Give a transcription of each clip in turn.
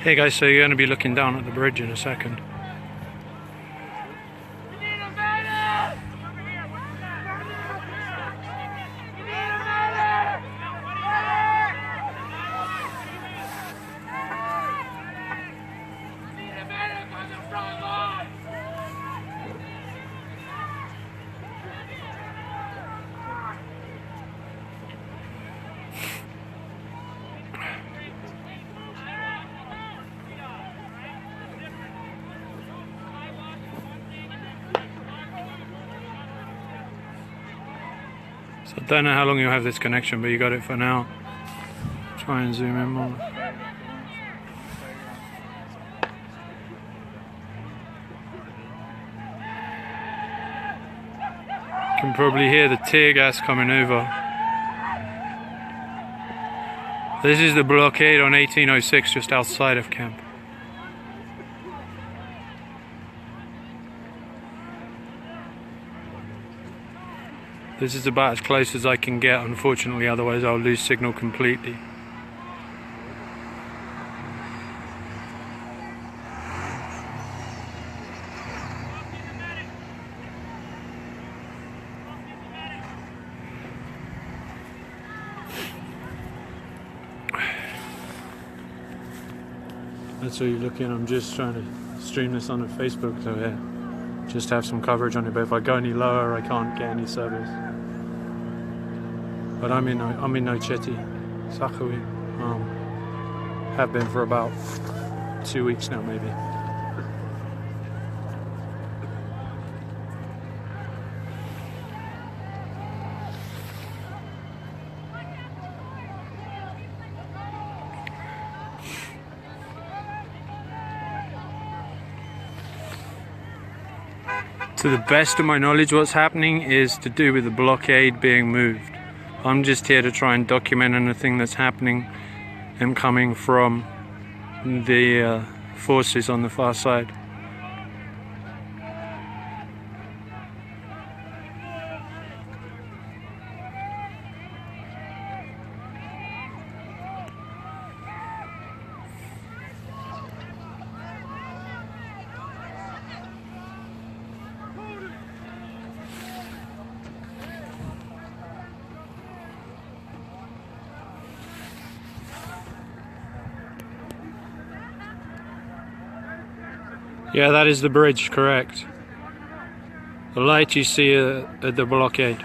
Hey guys, so you're going to be looking down at the bridge in a second. So I don't know how long you'll have this connection, but you got it for now. Try and zoom in more. You can probably hear the tear gas coming over. This is the blockade on 1806 just outside of camp. This is about as close as I can get, unfortunately, otherwise I'll lose signal completely. That's what you're looking. I'm just trying to stream this on the Facebook, so yeah, just have some coverage on it, but if I go any lower I can't get any service. But I'm in Nocheti, Sakhawi. Have been for about 2 weeks now, maybe. To the best of my knowledge, what's happening is to do with the blockade being moved. I'm just here to try and document anything that's happening and coming from the forces on the far side. Yeah, that is the bridge, correct. The light you see at the blockade.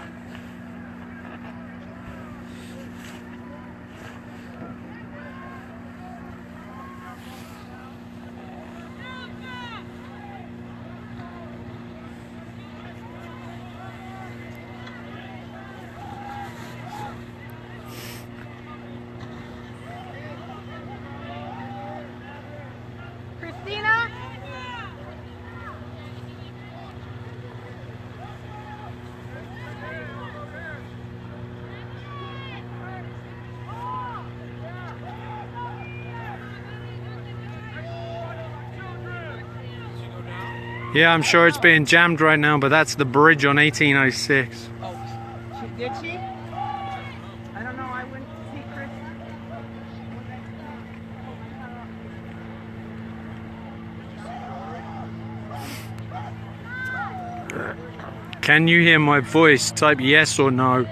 Christina? Yeah, I'm sure it's being jammed right now, but that's the bridge on 1806. Oh, did she? I don't know, I went to see Chris. Can you hear my voice? Type yes or no.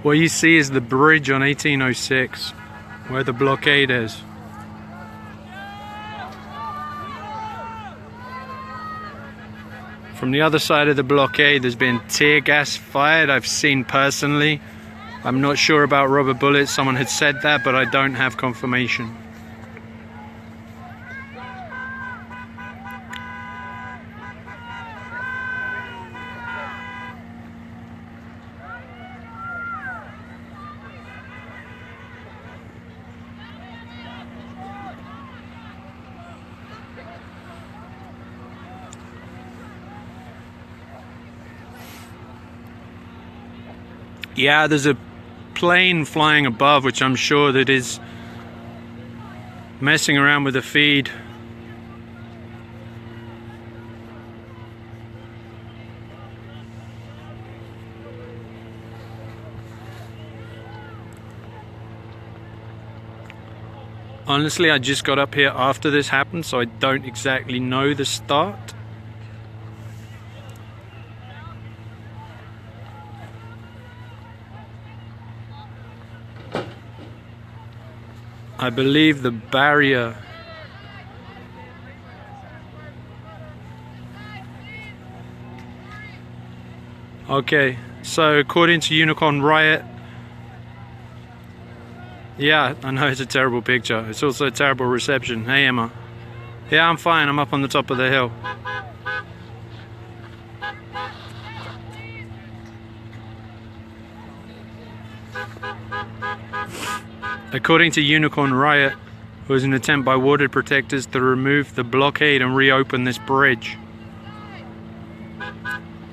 What you see is the bridge on 1806, where the blockade is. From the other side of the blockade there's been tear gas fired, I've seen personally. I'm not sure about rubber bullets, someone had said that, but I don't have confirmation. Yeah, there's a plane flying above, which I'm sure that is messing around with the feed. Honestly, I just got up here after this happened, so I don't exactly know the start. I believe the barrier okay, so according to Unicorn Riot, yeah, I know it's a terrible picture. It's also a terrible reception. Hey Emma. Yeah, I'm fine. I'm up on the top of the hill. According to Unicorn Riot, it was an attempt by water protectors to remove the blockade and reopen this bridge.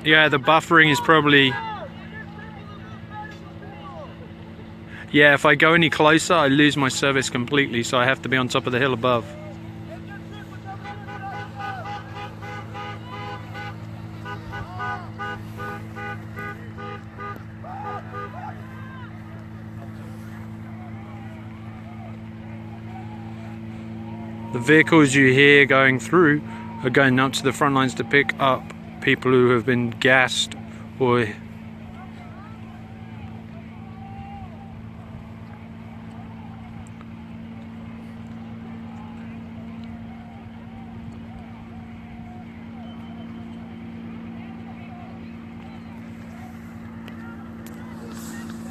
Yeah, the buffering is probably... Yeah, if I go any closer, I lose my service completely, so I have to be on top of the hill above. The vehicles you hear going through are going up to the front lines to pick up people who have been gassed or...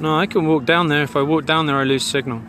No, I can walk down there. If I walk down there, I lose signal.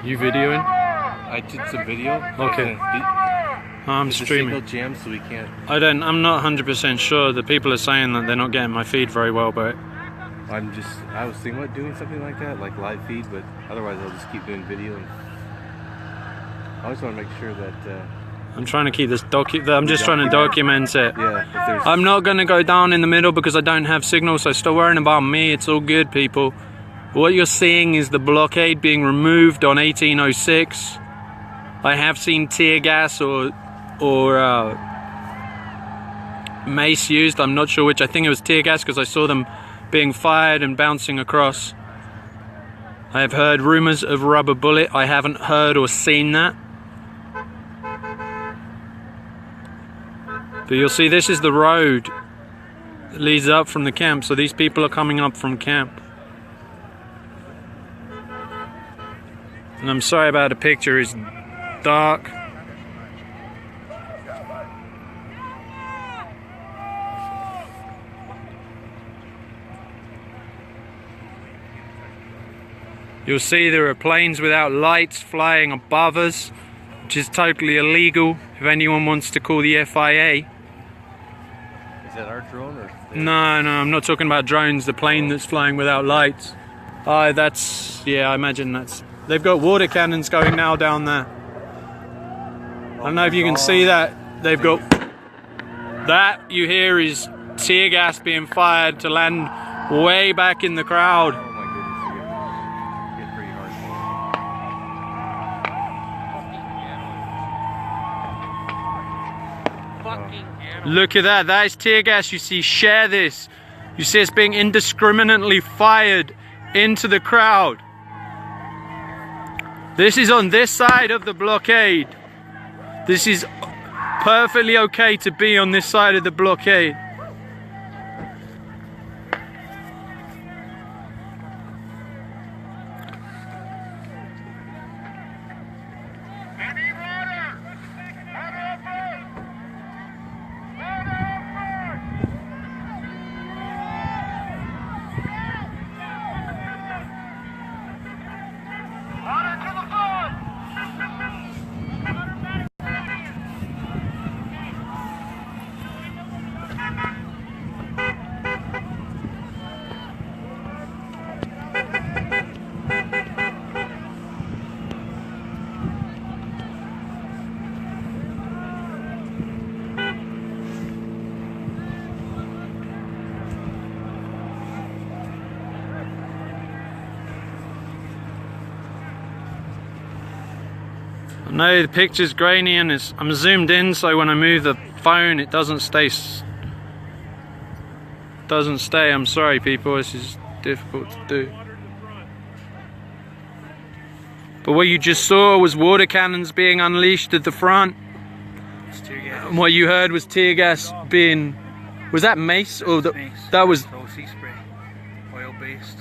You videoing? I did some video. Okay. I'm streaming. Signal jam, so we can't. I'm not 100% sure. The people are saying that they're not getting my feed very well, but I was thinking about doing something like that, like live feed, but otherwise I'll just keep doing video. And I just want to make sure that. I'm trying to keep this I'm just trying to document it. Yeah. If there's... I'm not going to go down in the middle because I don't have signal, so stop worrying about me. It's all good, people. What you're seeing is the blockade being removed on 1806. I have seen tear gas or mace used. I'm not sure which. I think it was tear gas because I saw them being fired and bouncing across. I have heard rumors of rubber bullet. I haven't heard or seen that. But you'll see this is the road that leads up from the camp. So these people are coming up from camp. And I'm sorry about the picture, it's dark. You'll see there are planes without lights flying above us, which is totally illegal if anyone wants to call the FIA. Is that our drone or? No, I'm not talking about drones, the plane that's flying without lights. Yeah, I imagine that's... They've got water cannons going now down there. I don't know if you can see that. They've got... That you hear is tear gas being fired to land way back in the crowd. Oh my goodness, it pretty hard. Look at that. That is tear gas. You see, share this. You see it's being indiscriminately fired into the crowd. This is on this side of the blockade. This is perfectly okay to be on this side of the blockade. I know the picture's grainy and I'm zoomed in, so when I move the phone it doesn't stay. I'm sorry people, this is difficult to do. But what you just saw was water cannons being unleashed at the front. And what you heard was tear gas being... Was that mace? Or Mace. that was... Sea spray. Oil-based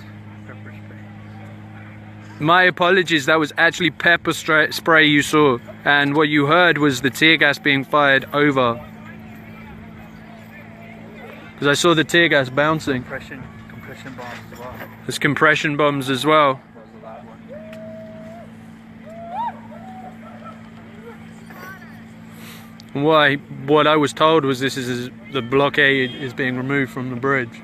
pepper spray. My apologies, that was actually pepper spray you saw. And what you heard was the tear gas being fired over. Because I saw the tear gas bouncing. Compression bombs as well. There's compression bombs as well. What I was told was the blockade is being removed from the bridge.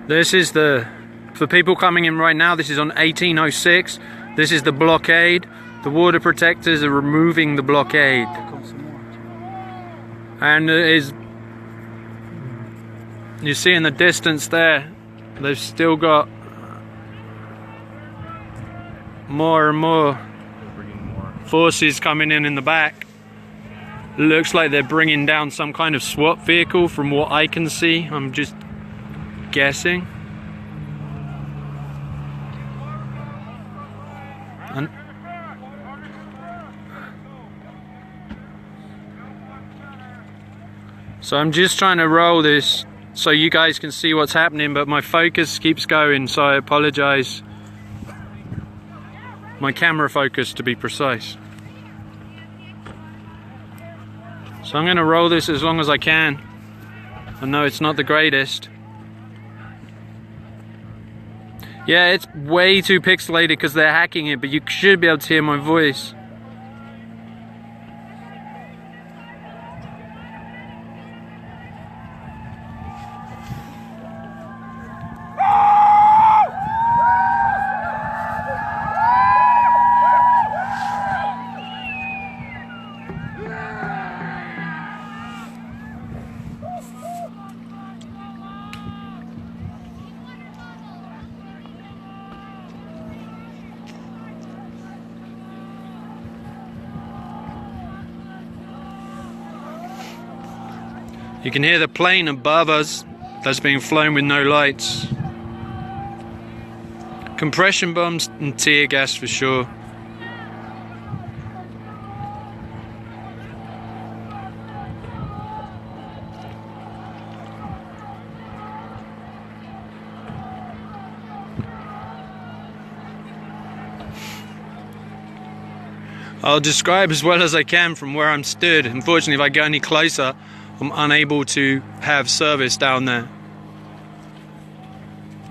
This is for people coming in right now, this is on 1806. This is the blockade. The water protectors are removing the blockade. And you see in the distance there, they've still got more and more forces coming in the back. Looks like they're bringing down some kind of SWAT vehicle from what I can see. I'm just guessing. So I'm just trying to roll this so you guys can see what's happening, but my focus keeps going, so I apologize. My camera focus, to be precise. So I'm going to roll this as long as I can. I know it's not the greatest. Yeah, it's way too pixelated because they're hacking it, but you should be able to hear my voice. You can hear the plane above us that's being flown with no lights. Compression bombs and tear gas for sure. I'll describe as well as I can from where I'm stood. Unfortunately, if I go any closer, I'm unable to have service down there.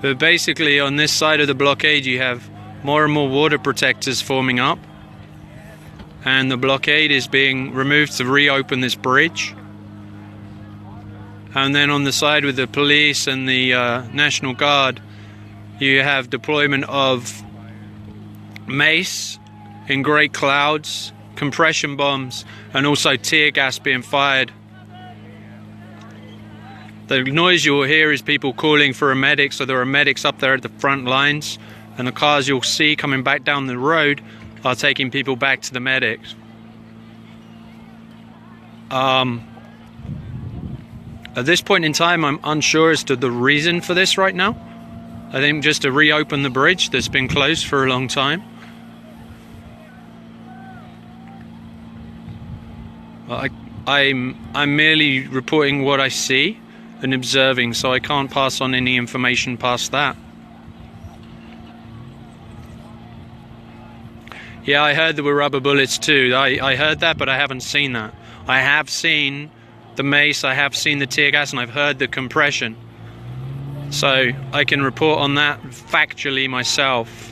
But basically on this side of the blockade you have more and more water protectors forming up, and the blockade is being removed to reopen this bridge. And then on the side with the police and the National Guard, you have deployment of mace in great clouds, compression bombs, and also tear gas being fired. The noise you'll hear is people calling for a medic, so there are medics up there at the front lines, and the cars you'll see coming back down the road are taking people back to the medics. At this point in time, I'm unsure as to the reason for this right now. I think just to reopen the bridge that's been closed for a long time. I'm merely reporting what I see and observing, so I can't pass on any information past that. Yeah, I heard there were rubber bullets too. I heard that, but I haven't seen that. I have seen the mace, I have seen the tear gas, and I've heard the compression. So I can report on that factually myself.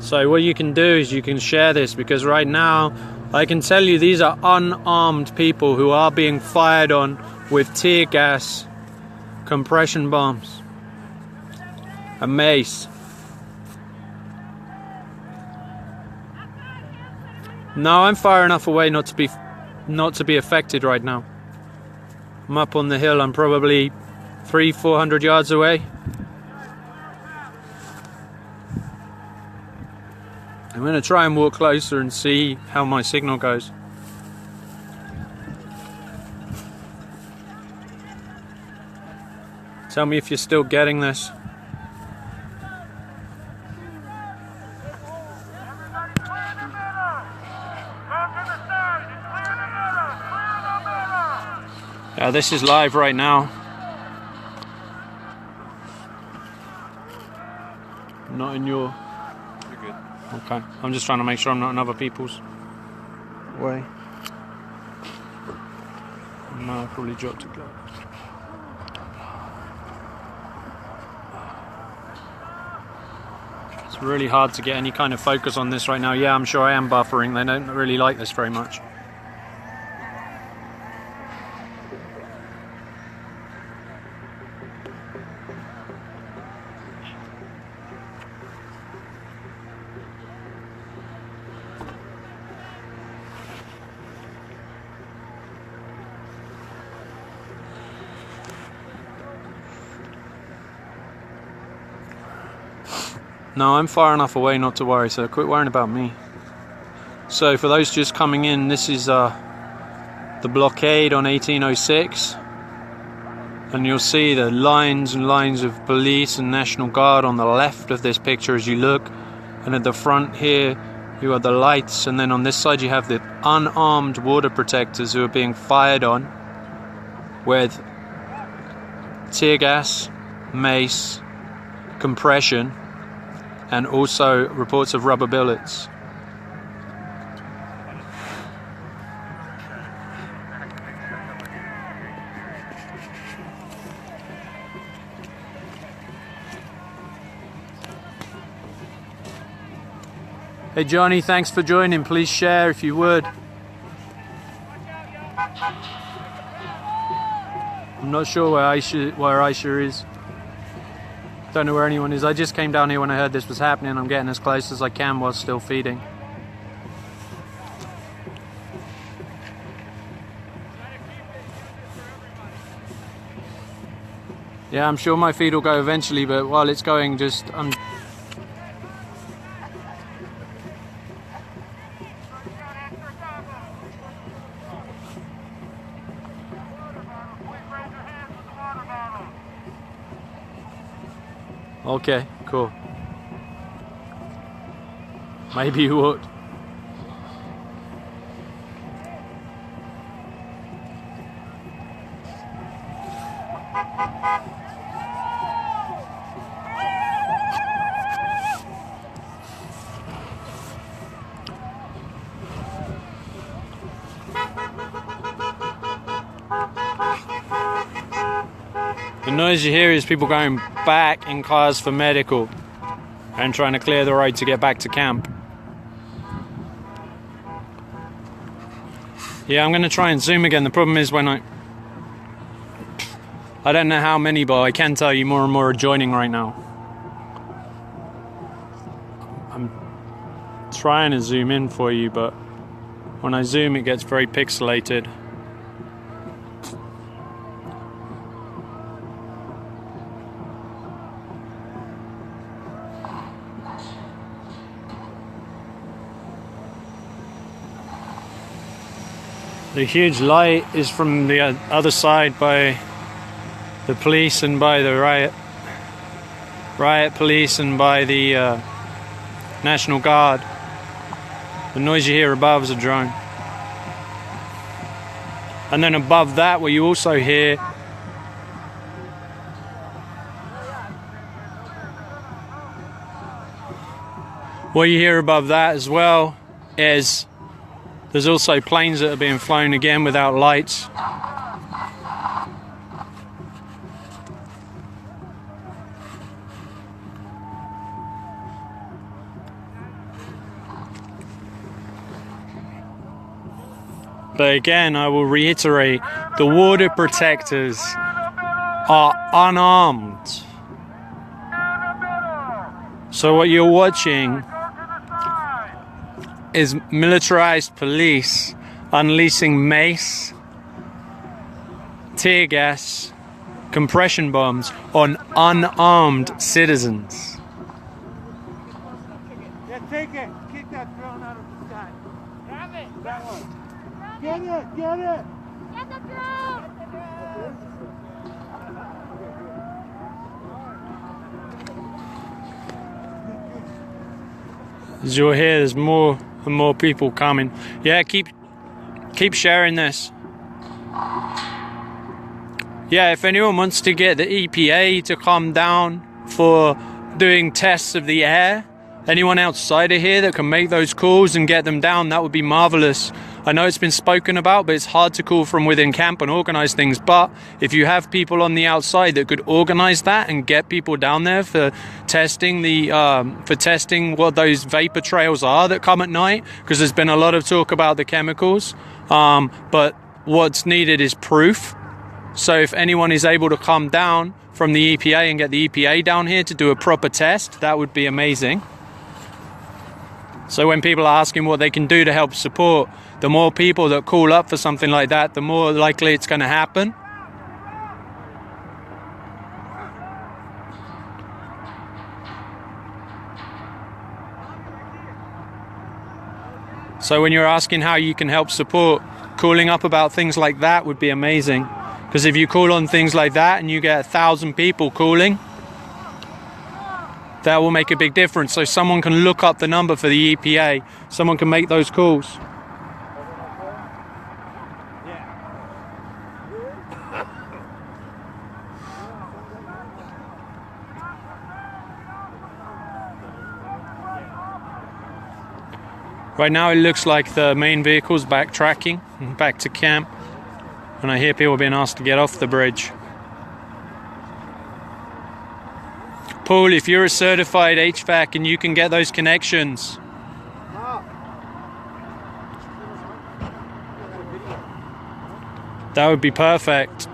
So what you can do is you can share this, because right now I can tell you these are unarmed people who are being fired on with tear gas compression bombs, a mace. No, I'm far enough away not to be affected right now. I'm up on the hill. I'm probably 300-400 yards away. I'm going to try and walk closer and see how my signal goes. Tell me if you're still getting this. Yeah, this is live right now. Not in your... You're good. Okay, I'm just trying to make sure I'm not in other people's way. No, I probably dropped a glove. It's really hard to get any kind of focus on this right now. Yeah, I'm sure I am buffering. They don't really like this very much. No, I'm far enough away not to worry, so quit worrying about me. So for those just coming in, this is the blockade on 1806. And you'll see the lines and lines of police and National Guard on the left of this picture as you look. And at the front here, you have the lights. And then on this side, you have the unarmed water protectors who are being fired on with tear gas, mace, compression, and also reports of rubber bullets. Hey Johnny, thanks for joining. Please share if you would. I'm not sure where Aisha is. Don't know where anyone is. I just came down here when I heard this was happening. I'm getting as close as I can while still feeding. Yeah, I'm sure my feed will go eventually, but while it's going, I'm okay, cool. Maybe you would. The noise you hear is people going back in cars for medical and trying to clear the road to get back to camp. Yeah, I'm going to try and zoom again. The problem is when I don't know how many, but I can tell you more and more are joining right now. I'm trying to zoom in for you, but when I zoom it gets very pixelated. The huge light is from the other side by the police and by the riot police and by the National Guard. The noise you hear above is a drone. And then above that, what you also hear above that as well is there's also planes that are being flown again without lights. But again, I will reiterate, the water protectors are unarmed. So what you're watching is militarized police unleashing mace, tear gas, compression bombs on unarmed citizens. Yeah, take it. Kick that drone out of the sky. Grab it. That one. Get it. Get it. Get the drone. As you'll hear, there's more and more people coming. Yeah, keep sharing this. Yeah, if anyone wants to get the EPA to come down for doing tests of the air, anyone outside of here that can make those calls and get them down, that would be marvelous. I know it's been spoken about, but it's hard to call from within camp and organize things. But if you have people on the outside that could organize that and get people down there for testing what those vapor trails are that come at night, because there's been a lot of talk about the chemicals, but what's needed is proof. So if anyone is able to come down from the EPA and get the EPA down here to do a proper test, that would be amazing. So when people are asking what they can do to help support, the more people that call up for something like that, the more likely it's going to happen. So when you're asking how you can help support, calling up about things like that would be amazing. Because if you call on things like that and you get 1,000 people calling, that will make a big difference. So someone can look up the number for the EPA. Someone can make those calls. Right now it looks like the main vehicle's backtracking back to camp. And I hear people being asked to get off the bridge. Paul, if you're a certified HVAC and you can get those connections. That would be perfect.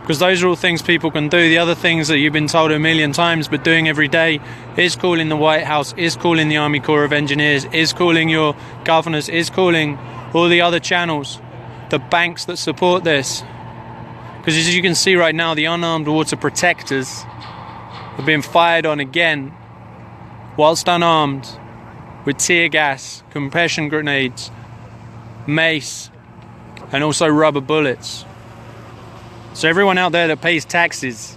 Because those are all things people can do. The other things that you've been told a million times but doing every day is calling the White House, is calling the Army Corps of Engineers, is calling your governors, is calling all the other channels, the banks that support this. Because as you can see right now, the unarmed water protectors are being fired on again whilst unarmed with tear gas, compression grenades, mace, and also rubber bullets. So everyone out there that pays taxes,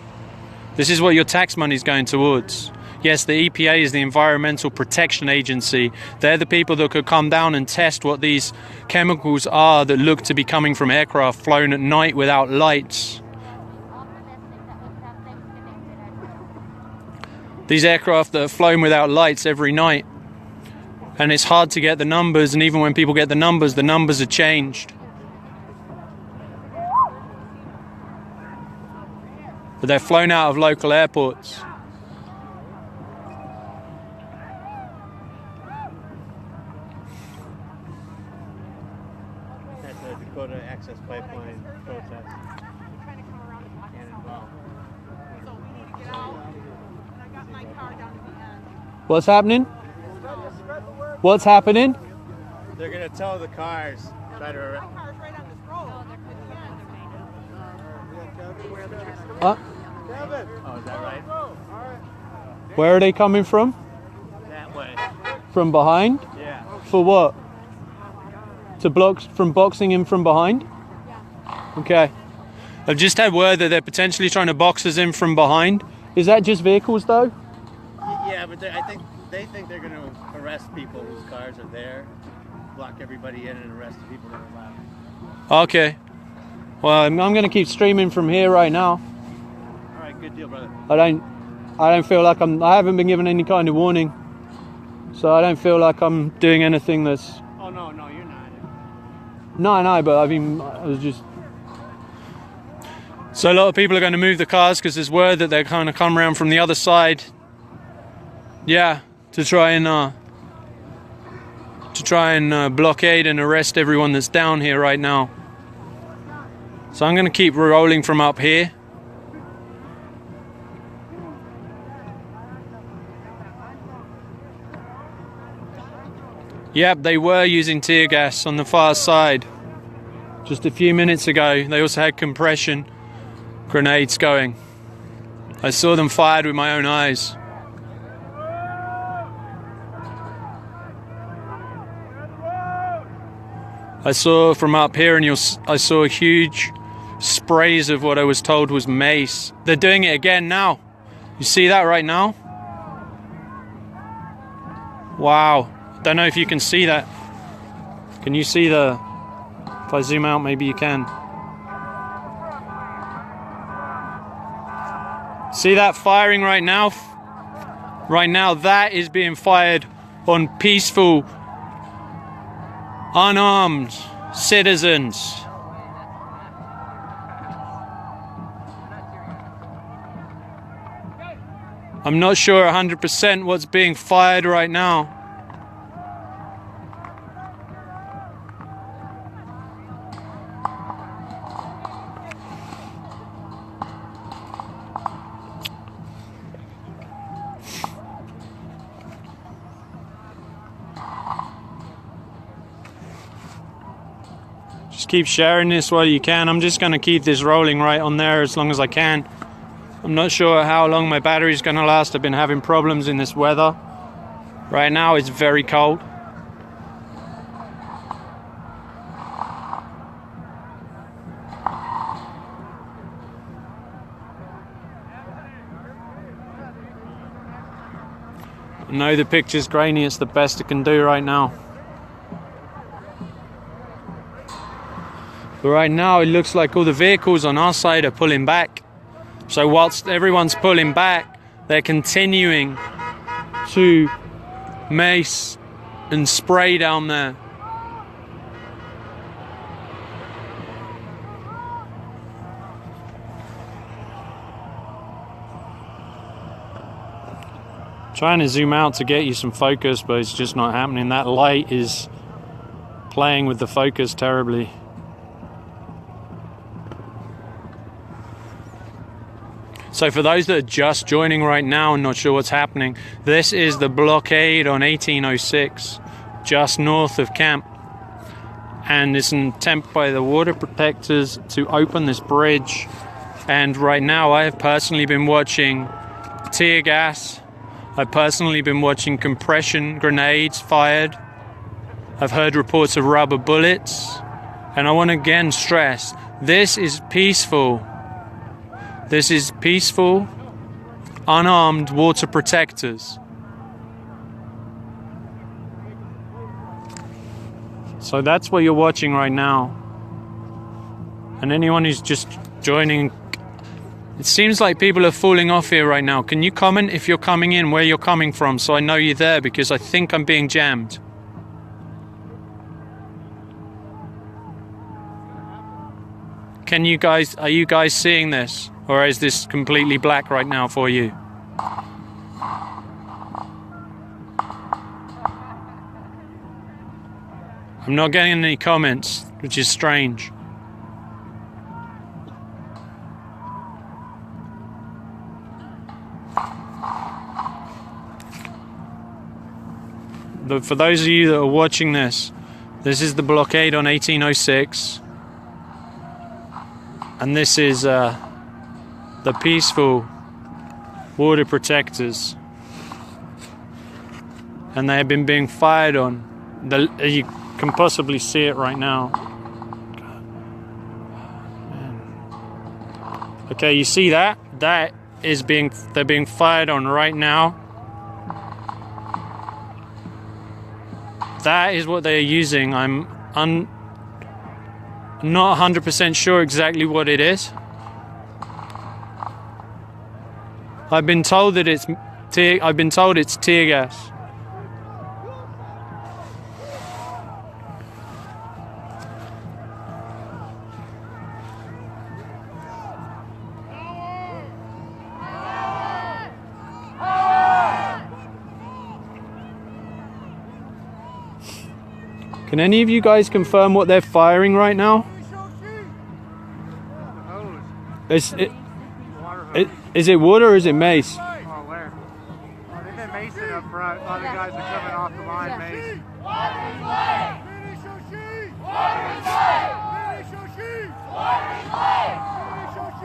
this is what your tax money is going towards. Yes, the EPA is the Environmental Protection Agency. They're the people that could come down and test what these chemicals are that look to be coming from aircraft flown at night without lights. These aircraft that are flown without lights every night. And it's hard to get the numbers, and even when people get the numbers are changed. But they're flown out of local airports. At the Dakota Access Pipeline protest. Trying to come around the block. So we need to get out. And I got my car down to the end. What's happening? What's happening? They're gonna tell the cars. Try to. My car's right on this road. Kevin. Oh, is that right? Where are they coming from? That way. From behind? Yeah. For what? From boxing in from behind? Yeah. Okay. I've just had word that they're potentially trying to box us in from behind. Is that just vehicles though? Yeah, but I think they think they're going to arrest people whose cars are there, block everybody in, and arrest the people that are left. Okay. Well, I'm going to keep streaming from here right now. All right, good deal, brother. I don't feel like I haven't been given any kind of warning. So I don't feel like I'm doing anything that's... Oh, no, you're not. No, but I mean, I was just... So a lot of people are going to move the cars because there's word that they're kind of come around from the other side. Yeah, to try and blockade and arrest everyone that's down here right now. So I'm going to keep rolling from up here. Yep, they were using tear gas on the far side. Just a few minutes ago, they also had compression grenades going. I saw them fired with my own eyes. I saw from up here, and I saw huge sprays of what I was told was mace. They're doing it again now. You see that right now? Wow. Don't know if you can see that. Can you see the... If I zoom out, maybe you can. See that firing right now? Right now, that is being fired on peaceful, unarmed citizens. I'm not sure 100% what's being fired right now. Just keep sharing this while you can. I'm just going to keep this rolling right on there as long as I can. I'm not sure how long my battery's going to last. I've been having problems in this weather. Right now it's very cold. I know the picture's grainy, it's the best it can do right now. But right now it looks like all the vehicles on our side are pulling back. So whilst everyone's pulling back, they're continuing to mace and spray down there. Trying to zoom out to get you some focus, but it's just not happening. That light is playing with the focus terribly. So for those that are just joining right now and not sure what's happening, this is the blockade on 1806, just north of camp. And it's an attempt by the water protectors to open this bridge. And right now I have personally been watching tear gas. I've personally been watching compression grenades fired. I've heard reports of rubber bullets. And I want to again stress, this is peaceful. This is peaceful, unarmed water protectors. So that's what you're watching right now. And anyone who's just joining, it seems like people are falling off here right now. Can you comment if you're coming in, where you're coming from, so I know you're there, because I think I'm being jammed. Can you guys, are you guys seeing this? Or is this completely black right now for you? I'm not getting any comments, which is strange. But for those of you that are watching this, this is the blockade on 1806. And this is the peaceful water protectors, and they have been being fired on. You can possibly see it right now. Okay, you see that? That is they're being fired on right now. That is what they're using. I'm not 100% sure exactly what it is. I've been told that it's tear gas. Can any of you guys confirm what they're firing right now? Is it water or is it mace? Oh, they've been macing up front. A lot of guys are coming off the line, mace.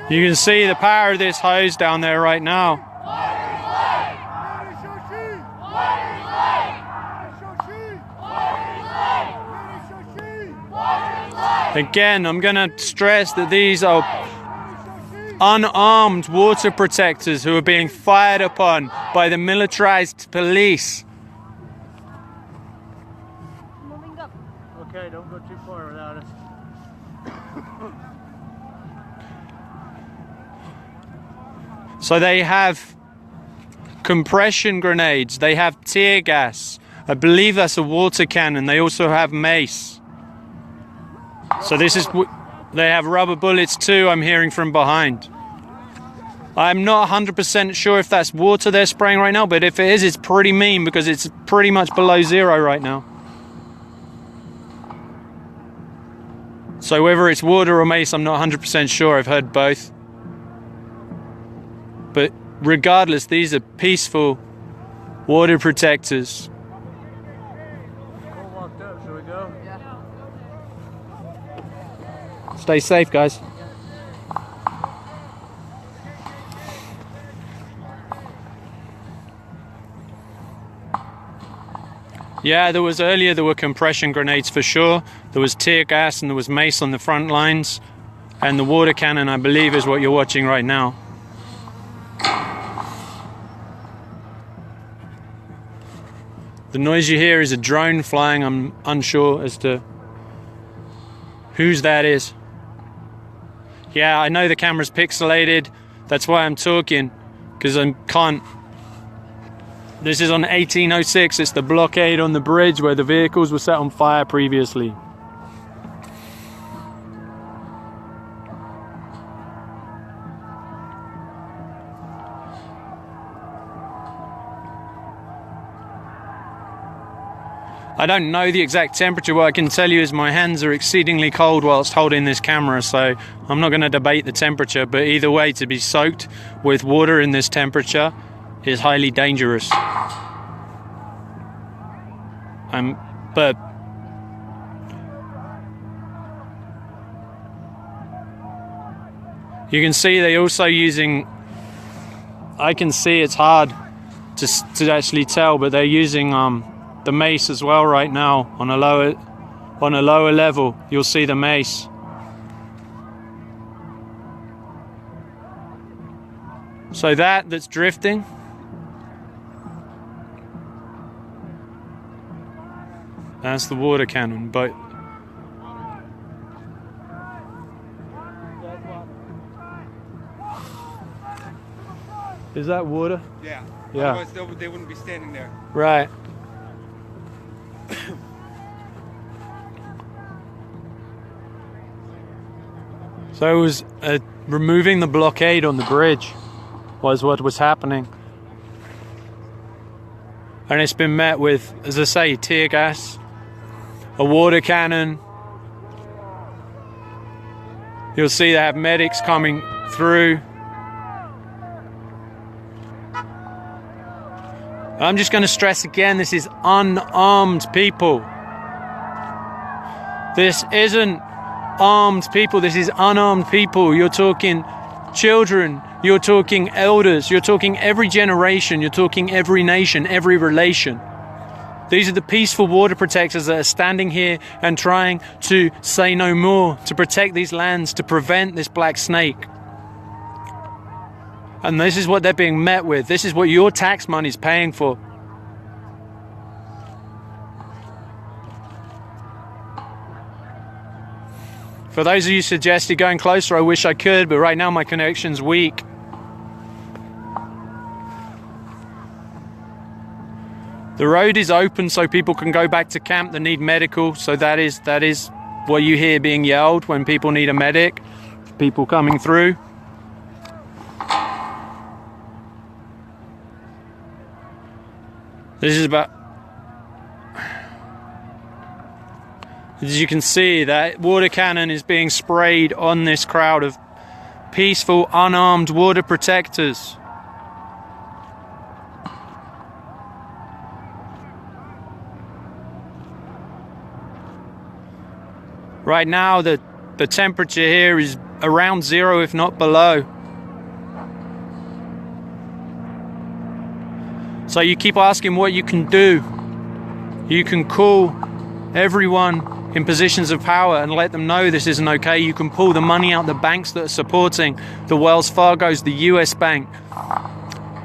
You can see the power of this hose down there right now. Again, I'm going to stress that these are unarmed water protectors who are being fired upon by the militarized police. Okay, don't go too far without us. So they have compression grenades, they have tear gas, I believe that's a water cannon, they also have mace. So this is, they have rubber bullets too, I'm hearing from behind. I'm not 100% sure if that's water they're spraying right now, but if it is, it's pretty mean because it's pretty much below zero right now. So whether it's water or mace, I'm not 100% sure, I've heard both. But regardless, these are peaceful water protectors. Cole walked up, shall we go? Stay safe, guys. Yeah, there were compression grenades for sure. There was tear gas and there was mace on the front lines. And the water cannon, I believe, is what you're watching right now. The noise you hear is a drone flying. I'm unsure as to whose that is. Yeah, I know the camera's pixelated. That's why I'm talking, because I can't. This is on 1806. It's the blockade on the bridge where the vehicles were set on fire previously. I don't know the exact temperature. What I can tell you is my hands are exceedingly cold whilst holding this camera, so I'm not going to debate the temperature, but either way, to be soaked with water in this temperature is highly dangerous. But you can see they're also using, I can see it's hard to actually tell, but they're using the mace as well right now on a lower level. You'll see the mace. So that's drifting. That's the water cannon, but is that water? Yeah. Yeah. Otherwise they wouldn't be standing there. Right. So it was removing the blockade on the bridge was what was happening. And it's been met with, as I say, tear gas, a water cannon. You'll see they have medics coming through. I'm just going to stress again, this is unarmed people. This isn't armed people, this is unarmed people. You're talking children, you're talking elders, you're talking every generation, you're talking every nation, every relation. These are the peaceful water protectors that are standing here and trying to say no more, to protect these lands, to prevent this black snake. And this is what they're being met with. This is what your tax money is paying for. For those of you suggested going closer, I wish I could, but right now my connection's weak. The road is open so people can go back to camp that need medical, so that is what you hear being yelled when people need a medic, people coming through. This is about, as you can see, that water cannon is being sprayed on this crowd of peaceful, unarmed water protectors. Right now, the temperature here is around 0, if not below. So you keep asking what you can do. You can call everyone in positions of power and let them know this isn't okay. You can pull the money out the banks that are supporting the Wells Fargos, the US Bank.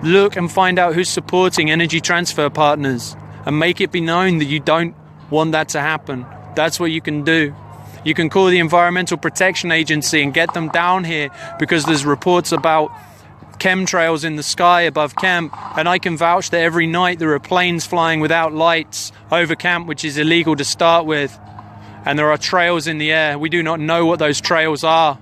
Look and find out who's supporting Energy Transfer Partners and make it be known that you don't want that to happen. That's what you can do. You can call the Environmental Protection Agency and get them down here because there's reports about chemtrails in the sky above camp, and I can vouch that every night there are planes flying without lights over camp, which is illegal to start with. And there are trails in the air. We do not know what those trails are.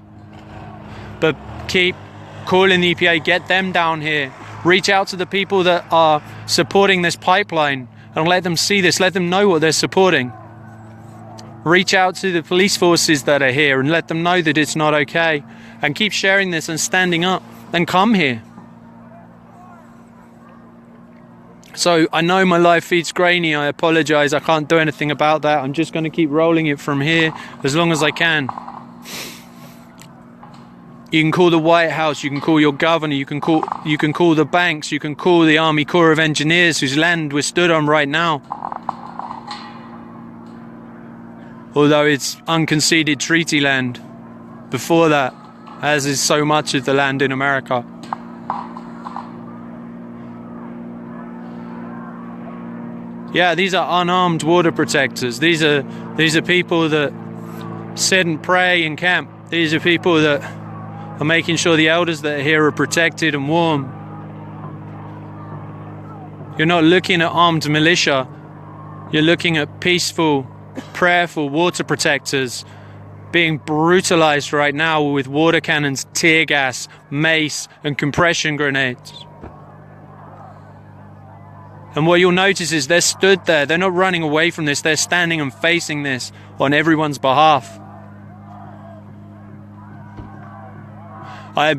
But keep calling the EPA, get them down here. Reach out to the people that are supporting this pipeline and let them see this, let them know what they're supporting. Reach out to the police forces that are here and let them know that it's not okay. And keep sharing this and standing up and come here. So I know my live feed's grainy, I apologize, I can't do anything about that. I'm just going to keep rolling it from here as long as I can. You can call the White House, you can call your governor, you can call the banks, you can call the Army Corps of Engineers whose land we're stood on right now. Although it's unconceded treaty land before that, as is so much of the land in America. Yeah, these are unarmed water protectors. These are people that sit and pray in camp. These are people that are making sure the elders that are here are protected and warm. You're not looking at armed militia. You're looking at peaceful, prayerful water protectors being brutalized right now with water cannons, tear gas, mace, and compression grenades. And what you'll notice is they're stood there. They're not running away from this. They're standing and facing this on everyone's behalf.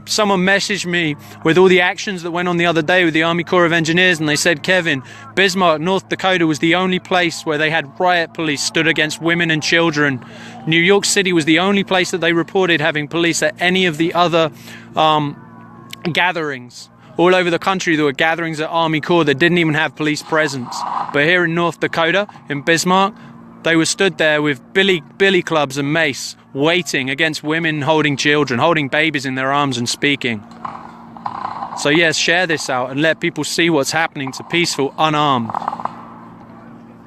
Someone messaged me with all the actions that went on the other day with the Army Corps of Engineers, and they said, Kevin, Bismarck, North Dakota was the only place where they had riot police stood against women and children. New York City was the only place that they reported having police at any of the other gatherings. All over the country there were gatherings at Army Corps that didn't even have police presence. But here in North Dakota, in Bismarck, they were stood there with billy clubs and mace, waiting against women holding children, holding babies in their arms and speaking. So yes, share this out and let people see what's happening to peaceful, unarmed.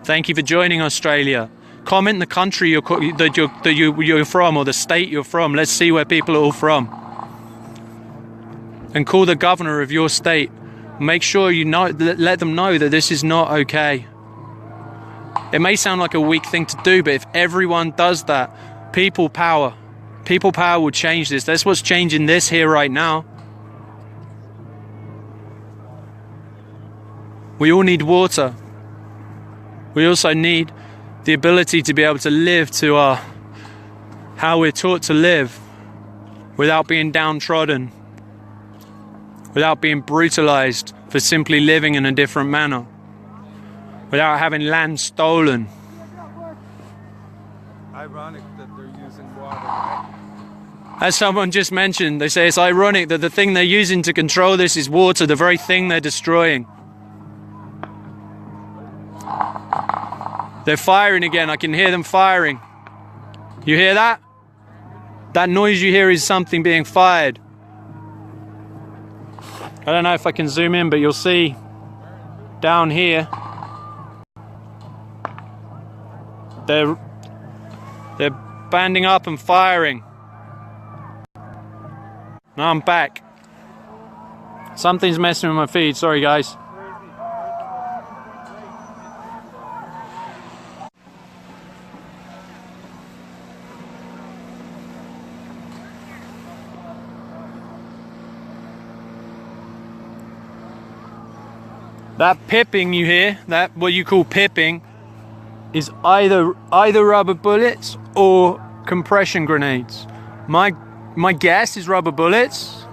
Thank you for joining Australia. Comment the country you're from or the state you're from. Let's see where people are all from. And call the governor of your state. Make sure you know, let them know that this is not okay. It may sound like a weak thing to do, but if everyone does that, people power will change this. That's what's changing this here right now. We all need water. We also need the ability to be able to live to how we're taught to live without being downtrodden, without being brutalized for simply living in a different manner, without having land stolen. Ironic that they're using water, right? As someone just mentioned, they say it's ironic that the thing they're using to control this is water, the very thing they're destroying. They're firing again. I can hear them firing. You hear that? That noise you hear is something being fired. I don't know if I can zoom in, but you'll see down here they're banding up and firing. Now I'm back. Something's messing with my feed, sorry guys. That pipping you hear, that what you call pipping, is either rubber bullets or compression grenades. My guess is rubber bullets.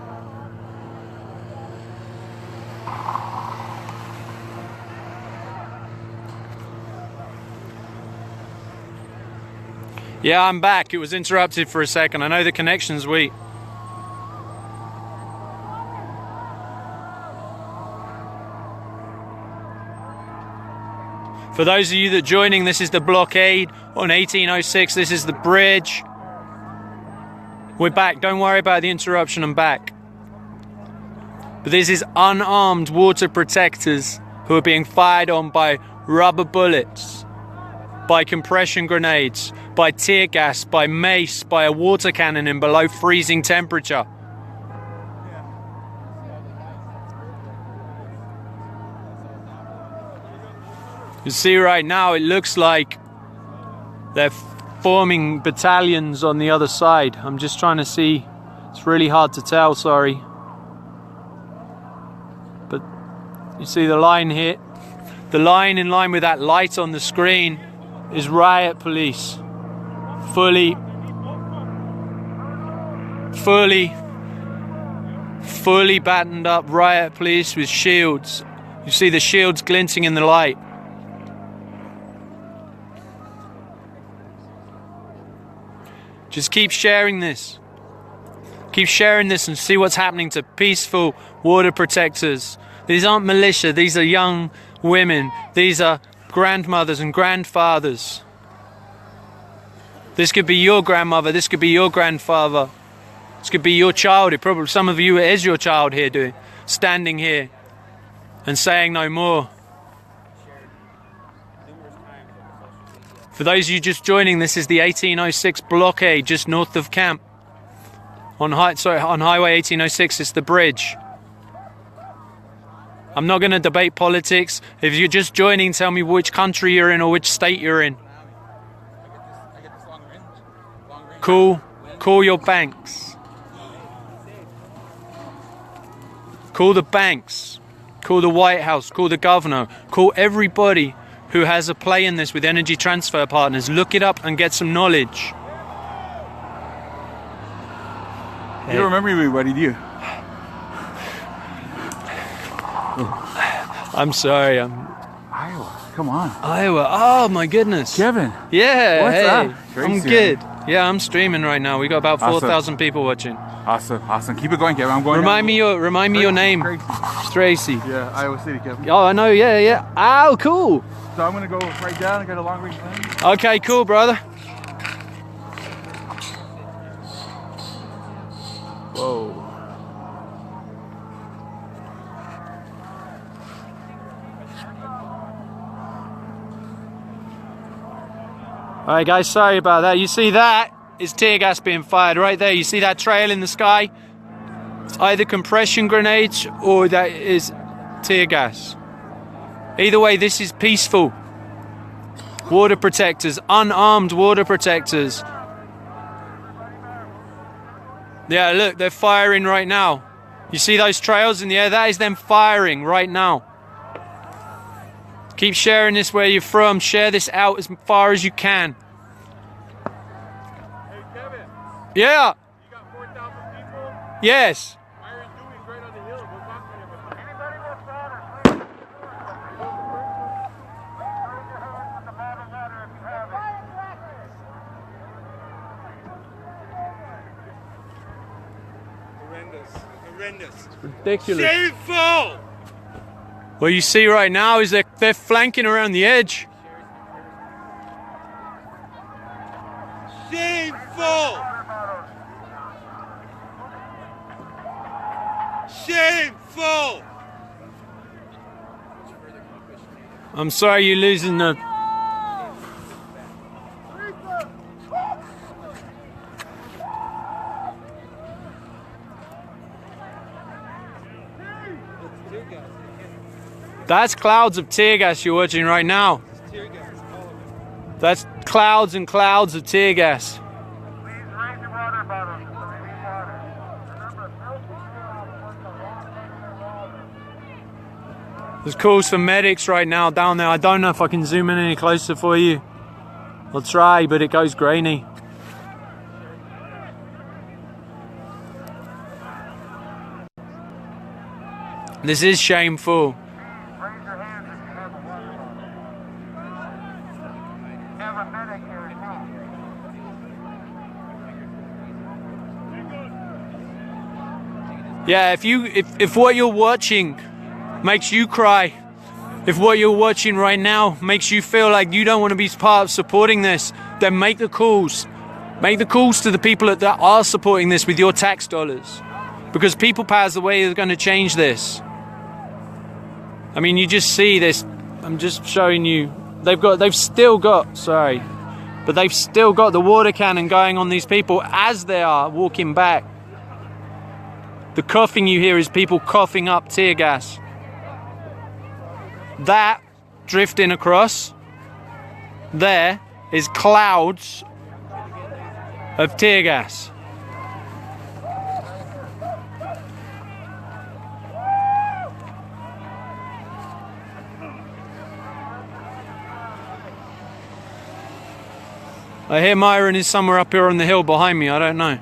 Yeah, I'm back. It was interrupted for a second. I know the connection's weak. For those of you that are joining, this is the blockade on 1806. This is the bridge. We're back. Don't worry about the interruption. I'm back. But this is unarmed water protectors who are being fired on by rubber bullets, by compression grenades, by tear gas, by mace, by a water cannon in below freezing temperature. You see right now it looks like they're forming battalions on the other side. I'm just trying to see. It's really hard to tell, sorry. But you see the line here. The line in line with that light on the screen is riot police. Fully battened up riot police with shields. You see the shields glinting in the light. Just keep sharing this. Keep sharing this and see what's happening to peaceful water protectors. These aren't militia, these are young women. These are grandmothers and grandfathers. This could be your grandmother, this could be your grandfather. This could be your child. It probably, some of you, it is your child here standing here and saying no more. For those of you just joining, this is the 1806 blockade just north of camp. On Highway 1806, it's the bridge. I'm not going to debate politics. If you're just joining, tell me which country you're in or which state you're in. Cool. Call your banks. Call the banks. Call the White House. Call the governor. Call everybody who has a play in this with Energy Transfer Partners. Look it up and get some knowledge. You don't remember me, buddy, do you? I'm sorry. Iowa, come on. Iowa. Oh my goodness. Kevin. Yeah. What's hey. up? I'm good. Yeah, I'm streaming right now. We got about 4,000 people watching. Awesome. Keep it going, Kevin. I'm going. Remind me your name. Tracy. Tracy. Yeah, Iowa City, Kevin. Oh, I know. Yeah. Oh, cool. So I'm gonna go right down. I got a long range plan. Okay, cool, brother. Whoa. Alright guys, sorry about that. You see that is tear gas being fired right there. You see that trail in the sky? It's either compression grenades or that is tear gas. Either way, this is peaceful. Water protectors, unarmed water protectors. Yeah, look, they're firing right now. You see those trails in the air? That is them firing right now. Keep sharing this where you're from. Share this out as far as you can. Hey, Kevin. Yeah. You got 4,000 people? Yes. Why are you doing right on the hill? Go talk to everybody. Anybody with water, please. With the bottom ladder if you have it. Horrendous. Ridiculous. Shameful! What you see right now is they're flanking around the edge. Shameful! Shameful! I'm sorry you're losing the... That's clouds of tear gas you're watching right now. That's clouds and clouds of tear gas. Please raise your water bottles. There's calls for medics right now down there. I don't know if I can zoom in any closer for you. I'll try, but it goes grainy. This is shameful. Raise your hands if you have a water bottle. Have a medic here too. Yeah, if what you're watching makes you cry, if what you're watching right now makes you feel like you don't want to be part of supporting this, then make the calls. Make the calls to the people that are supporting this with your tax dollars. Because people power is the way they're going to change this. I mean, you just see this. I'm just showing you. They've still got the water cannon going on these people as they are walking back. The coughing you hear is people coughing up tear gas. That drifting across there is clouds of tear gas. I hear Myron is somewhere up here on the hill behind me, I don't know.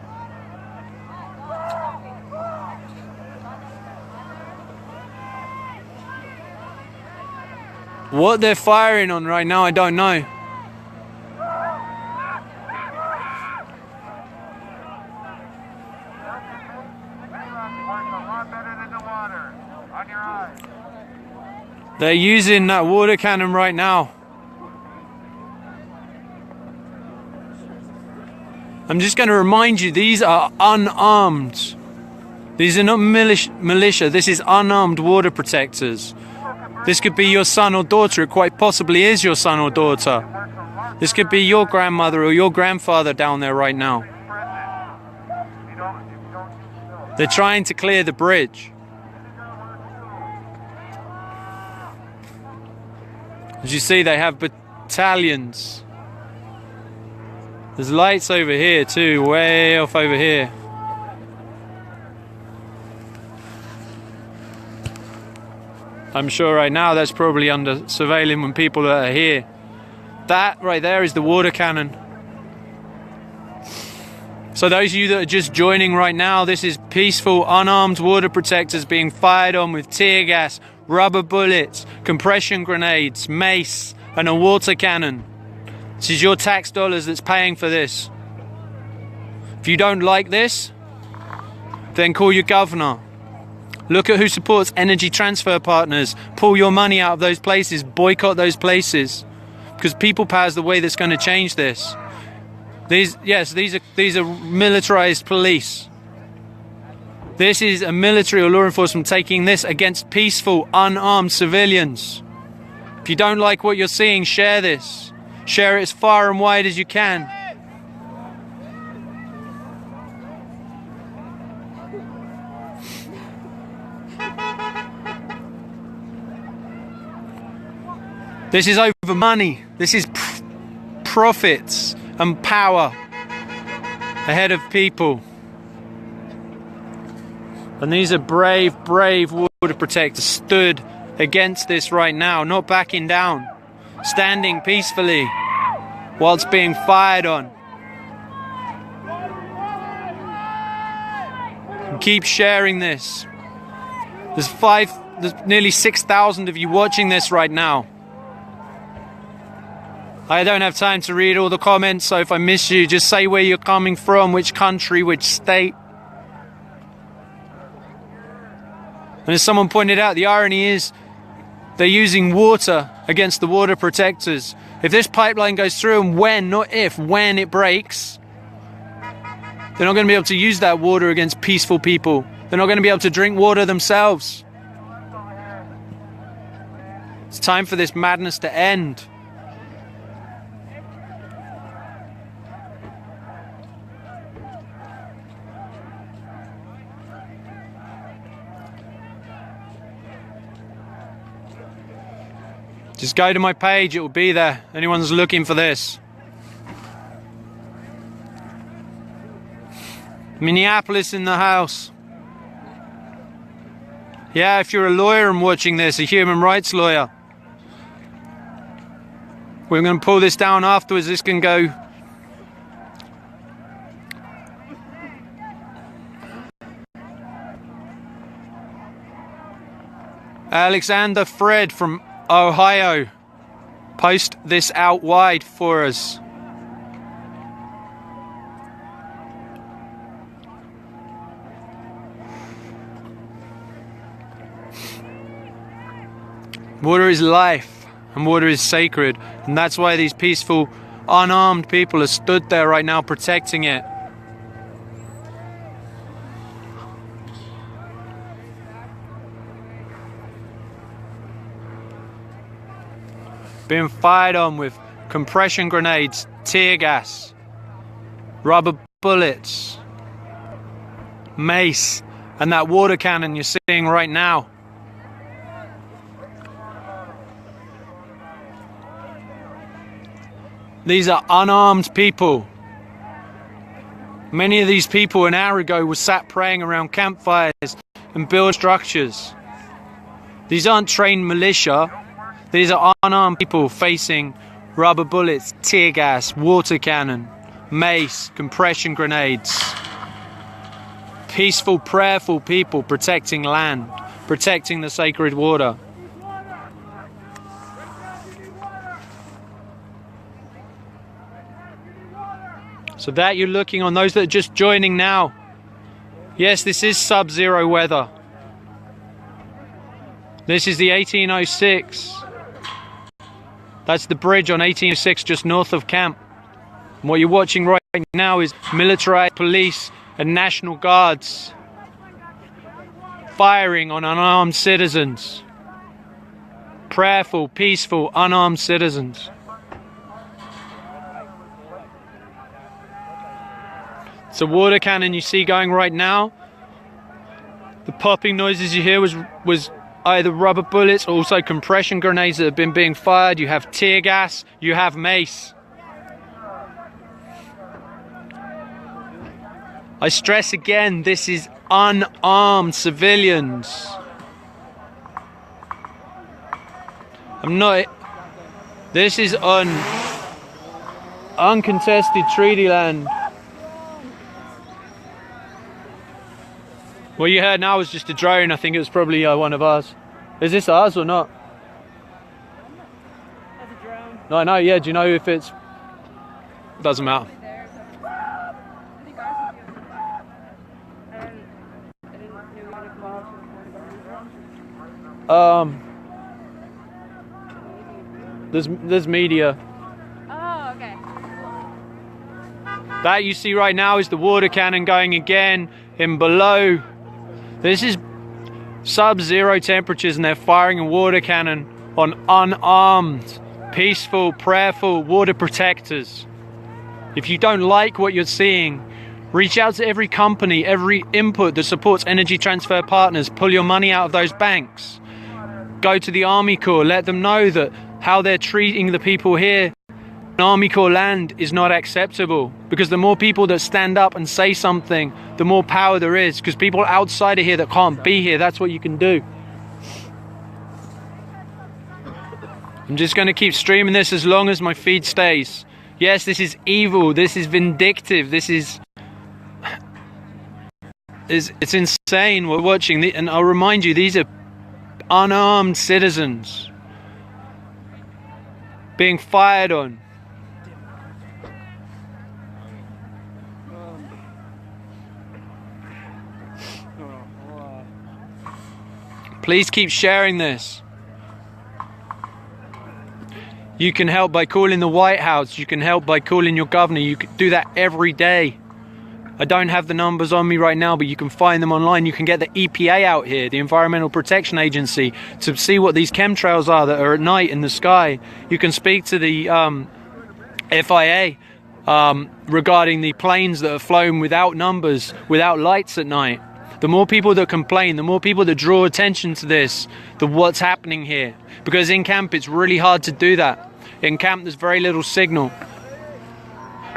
What they're firing on right now, I don't know. They're using that water cannon right now. I'm just going to remind you, these are unarmed. These are not militia. This is unarmed water protectors. This could be your son or daughter. It quite possibly is your son or daughter. This could be your grandmother or your grandfather down there right now. They're trying to clear the bridge. As you see, they have battalions. There's lights over here too, way off over here. I'm sure right now that's probably under surveilling when people that are here. That right there is the water cannon. So those of you that are just joining right now, this is peaceful, unarmed water protectors being fired on with tear gas, rubber bullets, compression grenades, mace, and a water cannon. This is your tax dollars that's paying for this. If you don't like this, then call your governor. Look at who supports Energy Transfer Partners. Pull your money out of those places. Boycott those places. Because people power is the way that's going to change this. These are militarized police. This is a military or law enforcement taking this against peaceful, unarmed civilians. If you don't like what you're seeing, share this. Share it as far and wide as you can. This is over money. This is profits and power ahead of people. And these are brave, brave water protectors stood against this right now, not backing down, standing peacefully while it's being fired on. And keep sharing this. There's nearly 6,000 of you watching this right now. I don't have time to read all the comments, so if I miss you, just say where you're coming from, which country, which state. And as someone pointed out, the irony is they're using water against the water protectors. If this pipeline goes through, and when, not if, when it breaks, they're not going to be able to use that water against peaceful people. They're not going to be able to drink water themselves. It's time for this madness to end. Just go to my page, it will be there. Anyone's looking for this. Minneapolis in the house. Yeah, if you're a lawyer and watching this, a human rights lawyer. We're going to pull this down afterwards. This can go. Alexander Fred from Ohio, post this out wide for us. Water is life, and water is sacred, and that's why these peaceful, unarmed people are stood there right now protecting it. Being fired on with compression grenades, tear gas, rubber bullets, mace, and that water cannon you're seeing right now. These are unarmed people. Many of these people an hour ago were sat praying around campfires and build structures. These aren't trained militia. These are unarmed people facing rubber bullets, tear gas, water cannon, mace, compression grenades. Peaceful, prayerful people protecting land, protecting the sacred water. So that you're looking on, those that are just joining now. Yes, this is sub-zero weather. This is the 1806. That's the bridge on 1806 just north of camp. And what you're watching right now is militarized police and National Guards firing on unarmed citizens. Prayerful, peaceful, unarmed citizens. It's a water cannon you see going right now. The popping noises you hear was either rubber bullets or also compression grenades that have been being fired. You have tear gas, you have mace. I stress again, this is unarmed civilians. This is on uncontested treaty land. What you heard now was just a drone. I think it was probably one of ours. Is this ours or not? That's a drone. No, no, yeah. Do you know if it's... Doesn't matter. I think ours is good. I didn't know we wanted to go out. There's media. Oh, okay. That you see right now is the water cannon going again in below. This is sub-zero temperatures and they're firing a water cannon on unarmed, peaceful, prayerful water protectors. If you don't like what you're seeing, reach out to every company, every input that supports Energy Transfer Partners. Pull your money out of those banks. Go to the Army Corps, let them know that how they're treating the people here on Army Corps land is not acceptable, because the more people that stand up and say something, the more power there is, because people outside of here that can't be here, that's what you can do. I'm just going to keep streaming this as long as my feed stays. Yes, this is evil, this is vindictive, this is... It's insane we're watching, and I'll remind you, these are unarmed citizens being fired on. Please keep sharing this. You can help by calling the White House. You can help by calling your governor. You can do that every day. I don't have the numbers on me right now, but you can find them online. You can get the EPA out here, the Environmental Protection Agency, to see what these chemtrails are that are at night in the sky. You can speak to the FIA regarding the planes that are flown without numbers, without lights at night. The more people that complain, the more people that draw attention to this, what's happening here. Because in camp, it's really hard to do that. In camp, there's very little signal.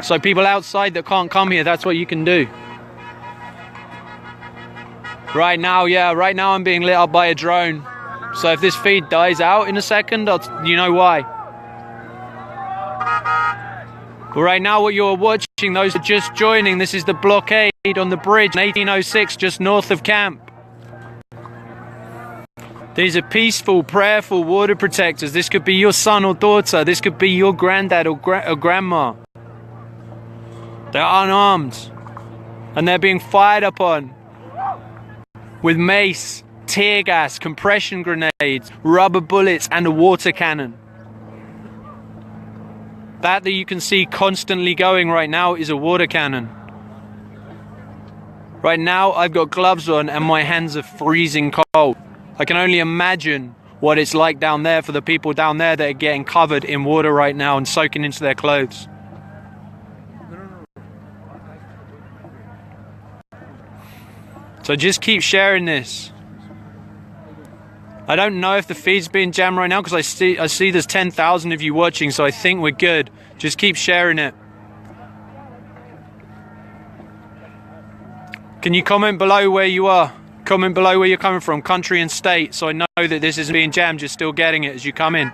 So people outside that can't come here, that's what you can do. Right now, yeah, right now I'm being lit up by a drone. So if this feed dies out in a second, you know why. But right now what you're watching, those are just joining, this is the blockade on the bridge in 1806 just north of camp. These are peaceful, prayerful water protectors. This could be your son or daughter. This could be your granddad or grandma. They're unarmed and they're being fired upon with mace, tear gas, compression grenades, rubber bullets, and a water cannon. That you can see constantly going right now is a water cannon. Right now I've got gloves on and my hands are freezing cold. I can only imagine what it's like down there for the people down there that are getting covered in water right now and soaking into their clothes. So just keep sharing this. I don't know if the feed's being jammed right now because I see there's 10,000 of you watching, so I think we're good. Just keep sharing it. Can you comment below where you are? Comment below where you're coming from, country and state, so I know that this isn't being jammed, you're still getting it as you come in.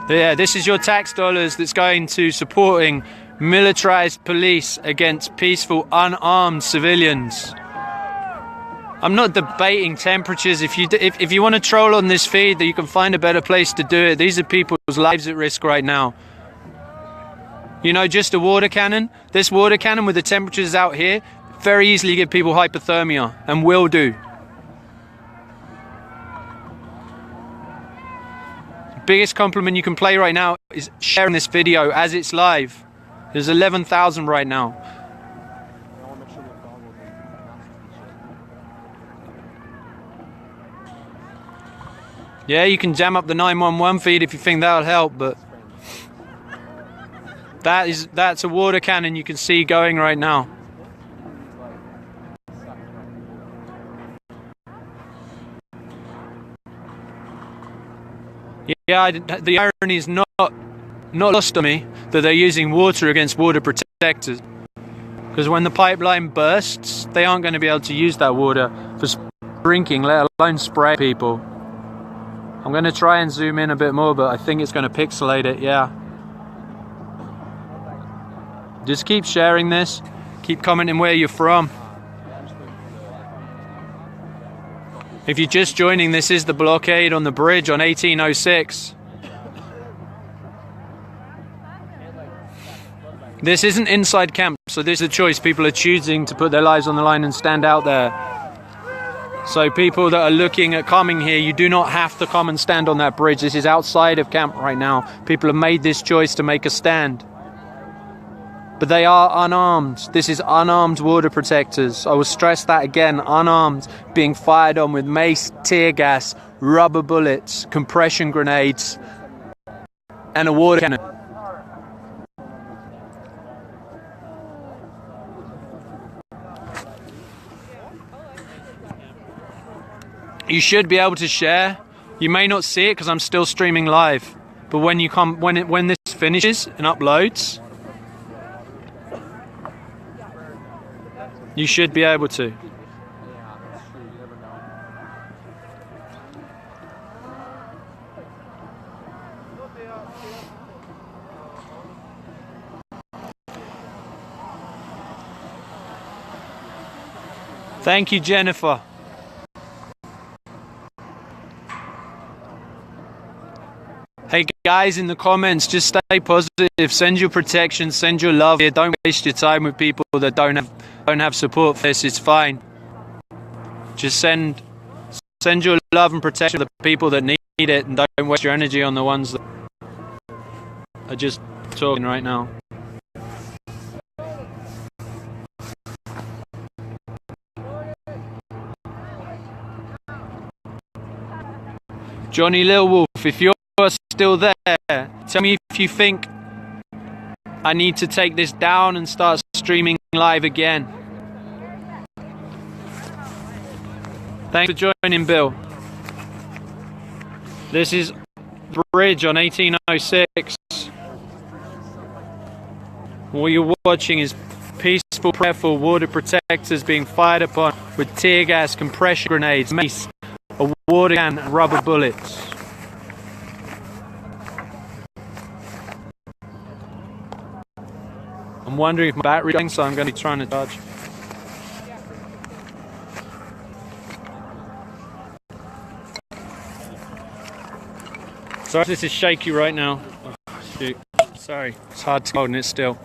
Yeah, this is your tax dollars that's going to supporting militarized police against peaceful, unarmed civilians. I'm not debating temperatures. If you want to troll on this feed, that you can find a better place to do it. These are people's lives at risk right now. You know, just a water cannon. This water cannon with the temperatures out here very easily give people hypothermia, and will do. Biggest compliment you can play right now is sharing this video as it's live. There's 11,000 right now. Yeah, you can jam up the 911 feed if you think that'll help, but that's a water cannon you can see going right now. Yeah, the irony is not lost on me that they're using water against water protectors. Because when the pipeline bursts, they aren't going to be able to use that water for drinking, let alone spray people. I'm going to try and zoom in a bit more, but I think it's going to pixelate it, yeah. Just keep sharing this. Keep commenting where you're from. If you're just joining, this is the blockade on the bridge on 1806. This isn't inside camp, so this is a choice. People are choosing to put their lives on the line and stand out there. So people that are looking at coming here, you do not have to come and stand on that bridge. This is outside of camp right now. People have made this choice to make a stand. But they are unarmed. This is unarmed water protectors. I will stress that again, unarmed, being fired on with mace, tear gas, rubber bullets, compression grenades, and a water cannon. You should be able to share. You may not see it because I'm still streaming live. But when you come, when this finishes and uploads, you should be able to. Thank you, Jennifer. Hey guys, in the comments, just stay positive. Send your protection, send your love here. Don't waste your time with people that don't have support for this. It's fine. Just send your love and protection to the people that need it, and don't waste your energy on the ones that are just talking right now. Johnny Lil Wolf, if you're still there, tell me if you think I need to take this down and start streaming live again. Thanks for joining, Bill. This is the bridge on 1806. What you're watching is peaceful, prayerful water protectors being fired upon with tear gas, compression grenades, mace, a water can, and rubber bullets. I'm wondering if my battery's dying, so I'm going to be trying to charge. Sorry if this is shaky right now. Oh, shoot. Sorry, it's hard to hold it still.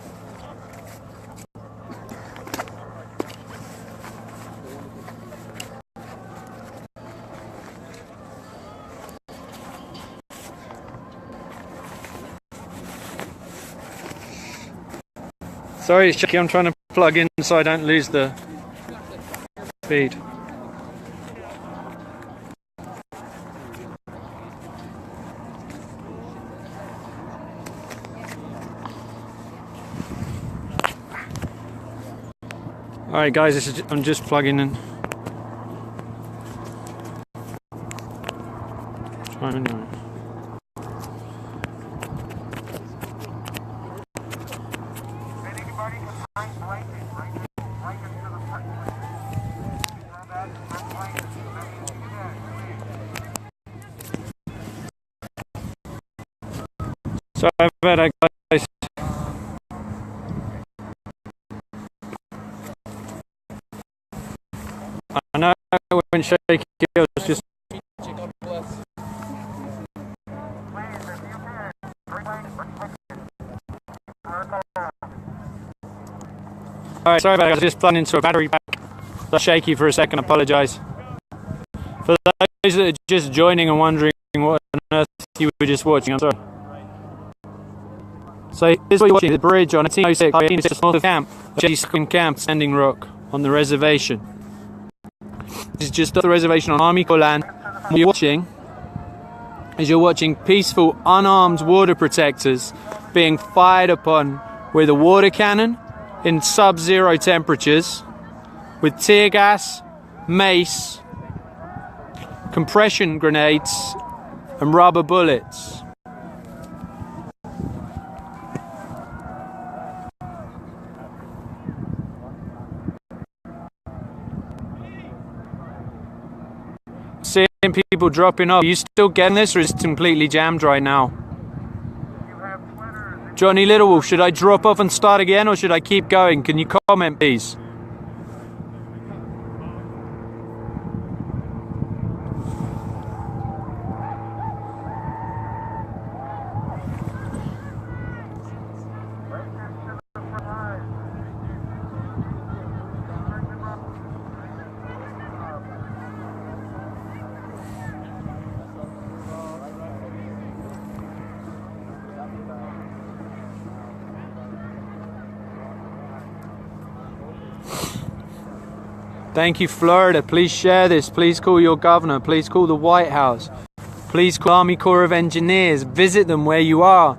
Sorry, it's shaky. I'm trying to plug in so I don't lose the feed. Alright guys, I'm just plugging in. Trying to know. Sorry about that, guys. I know when shaky, it was just. Alright, sorry about that, I was just plugging into a battery pack. That's shaky for a second, I apologise. For those that are just joining and wondering what on earth you were just watching, I'm sorry. So here's what you're watching, the bridge on 1806, it's a small camp, Camp Standing Rock on the reservation. This is just off the reservation on Army Corps land. What you're watching is peaceful, unarmed water protectors being fired upon with a water cannon in sub-zero temperatures, with tear gas, mace, compression grenades, and rubber bullets. Seeing people dropping off. Are you still getting this, or is it completely jammed right now? Johnny Littlewolf, should I drop off and start again, or should I keep going? Can you comment, please? Thank you, Florida. Please share this. Please call your governor. Please call the White House. Please call Army Corps of Engineers. Visit them where you are.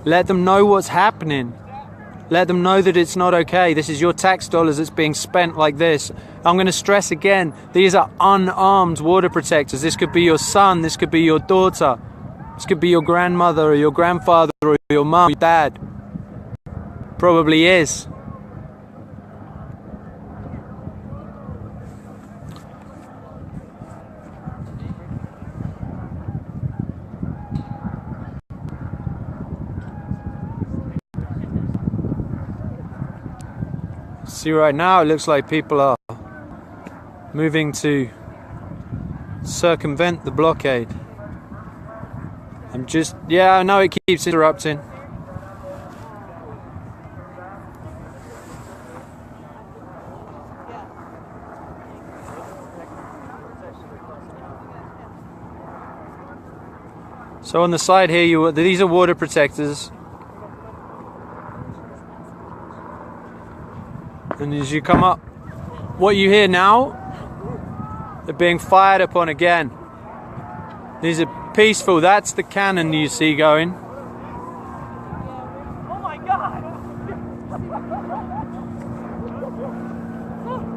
Let them know what's happening. Let them know that it's not okay. This is your tax dollars that's being spent like this. I'm going to stress again, these are unarmed water protectors. This could be your son. This could be your daughter. This could be your grandmother or your grandfather or your mum, your dad. Probably is. See, right now it looks like people are moving to circumvent the blockade. Yeah, I know it keeps interrupting. So on the side here, these are water protectors. And as you come up, what you hear now, they're being fired upon again. These are peaceful. That's the cannon you see going. Oh my God!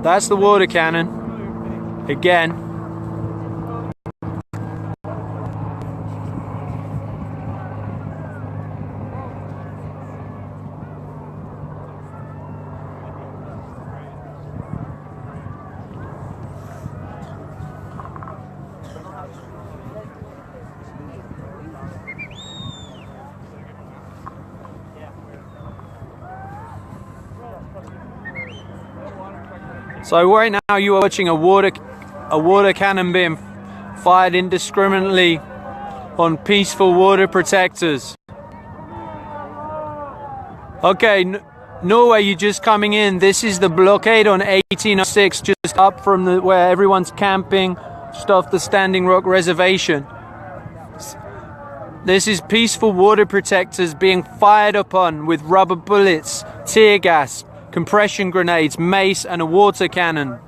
That's the water cannon. Again. So right now you are watching a water cannon being fired indiscriminately on peaceful water protectors. Okay, Norway, you're just coming in. This is the blockade on 1806, just up from where everyone's camping, just off the Standing Rock Reservation. This is peaceful water protectors being fired upon with rubber bullets, tear gas, compression grenades, mace, and a water cannon.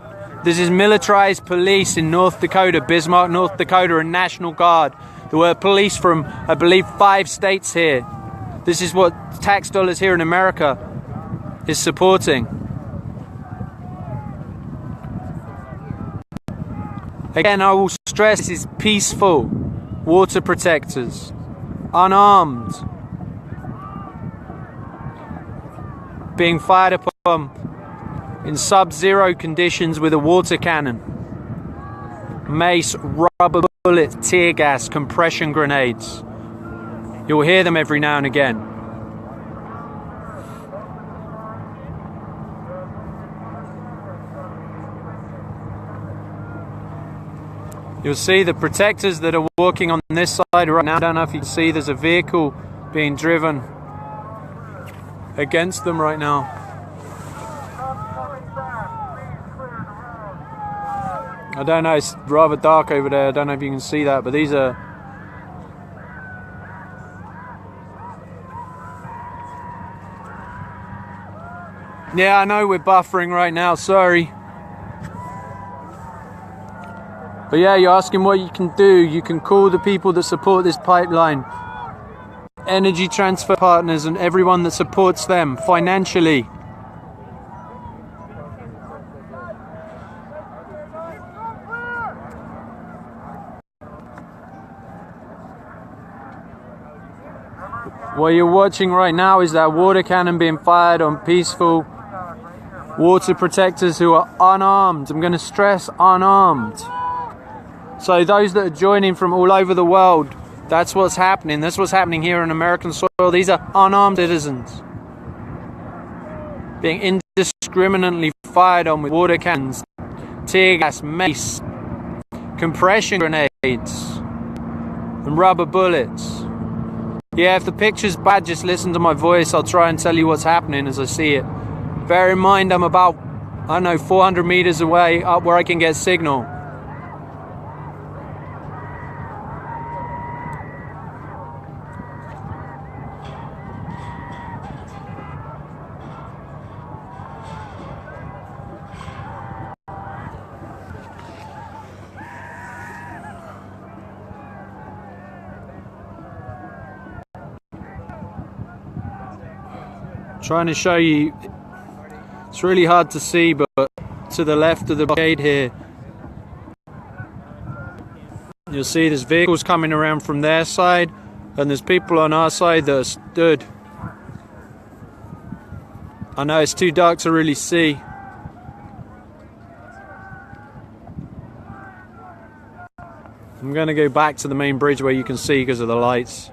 This is militarized police in North Dakota, Bismarck, North Dakota, and National Guard. There were police from, I believe, 5 states here. This is what tax dollars here in America is supporting. Again, I will stress this is peaceful. Water protectors, unarmed, being fired upon in sub-zero conditions with a water cannon, mace, rubber bullets, tear gas, compression grenades. You'll hear them every now and again. You'll see the protectors that are walking on this side right now. I don't know if you can see, there's a vehicle being driven against them right now. I don't know, it's rather dark over there. I don't know if you can see that, but these are... Yeah, I know we're buffering right now, sorry. But yeah, you're asking what you can do. You can call the people that support this pipeline, Energy Transfer Partners, and everyone that supports them financially. What you're watching right now is that water cannon being fired on peaceful water protectors who are unarmed. I'm going to stress unarmed. So those that are joining from all over the world, that's what's happening. That's what's happening here on American soil. These are unarmed citizens being indiscriminately fired on with water cannons, tear gas, mace, compression grenades, and rubber bullets. Yeah, if the picture's bad, just listen to my voice. I'll try and tell you what's happening as I see it. Bear in mind, I'm about, I don't know, 400 meters away up where I can get signal. Trying to show you, it's really hard to see, but to the left of the blockade here, you'll see there's vehicles coming around from their side, and there's people on our side that are stood. I know it's too dark to really see. I'm going to go back to the main bridge where you can see because of the lights.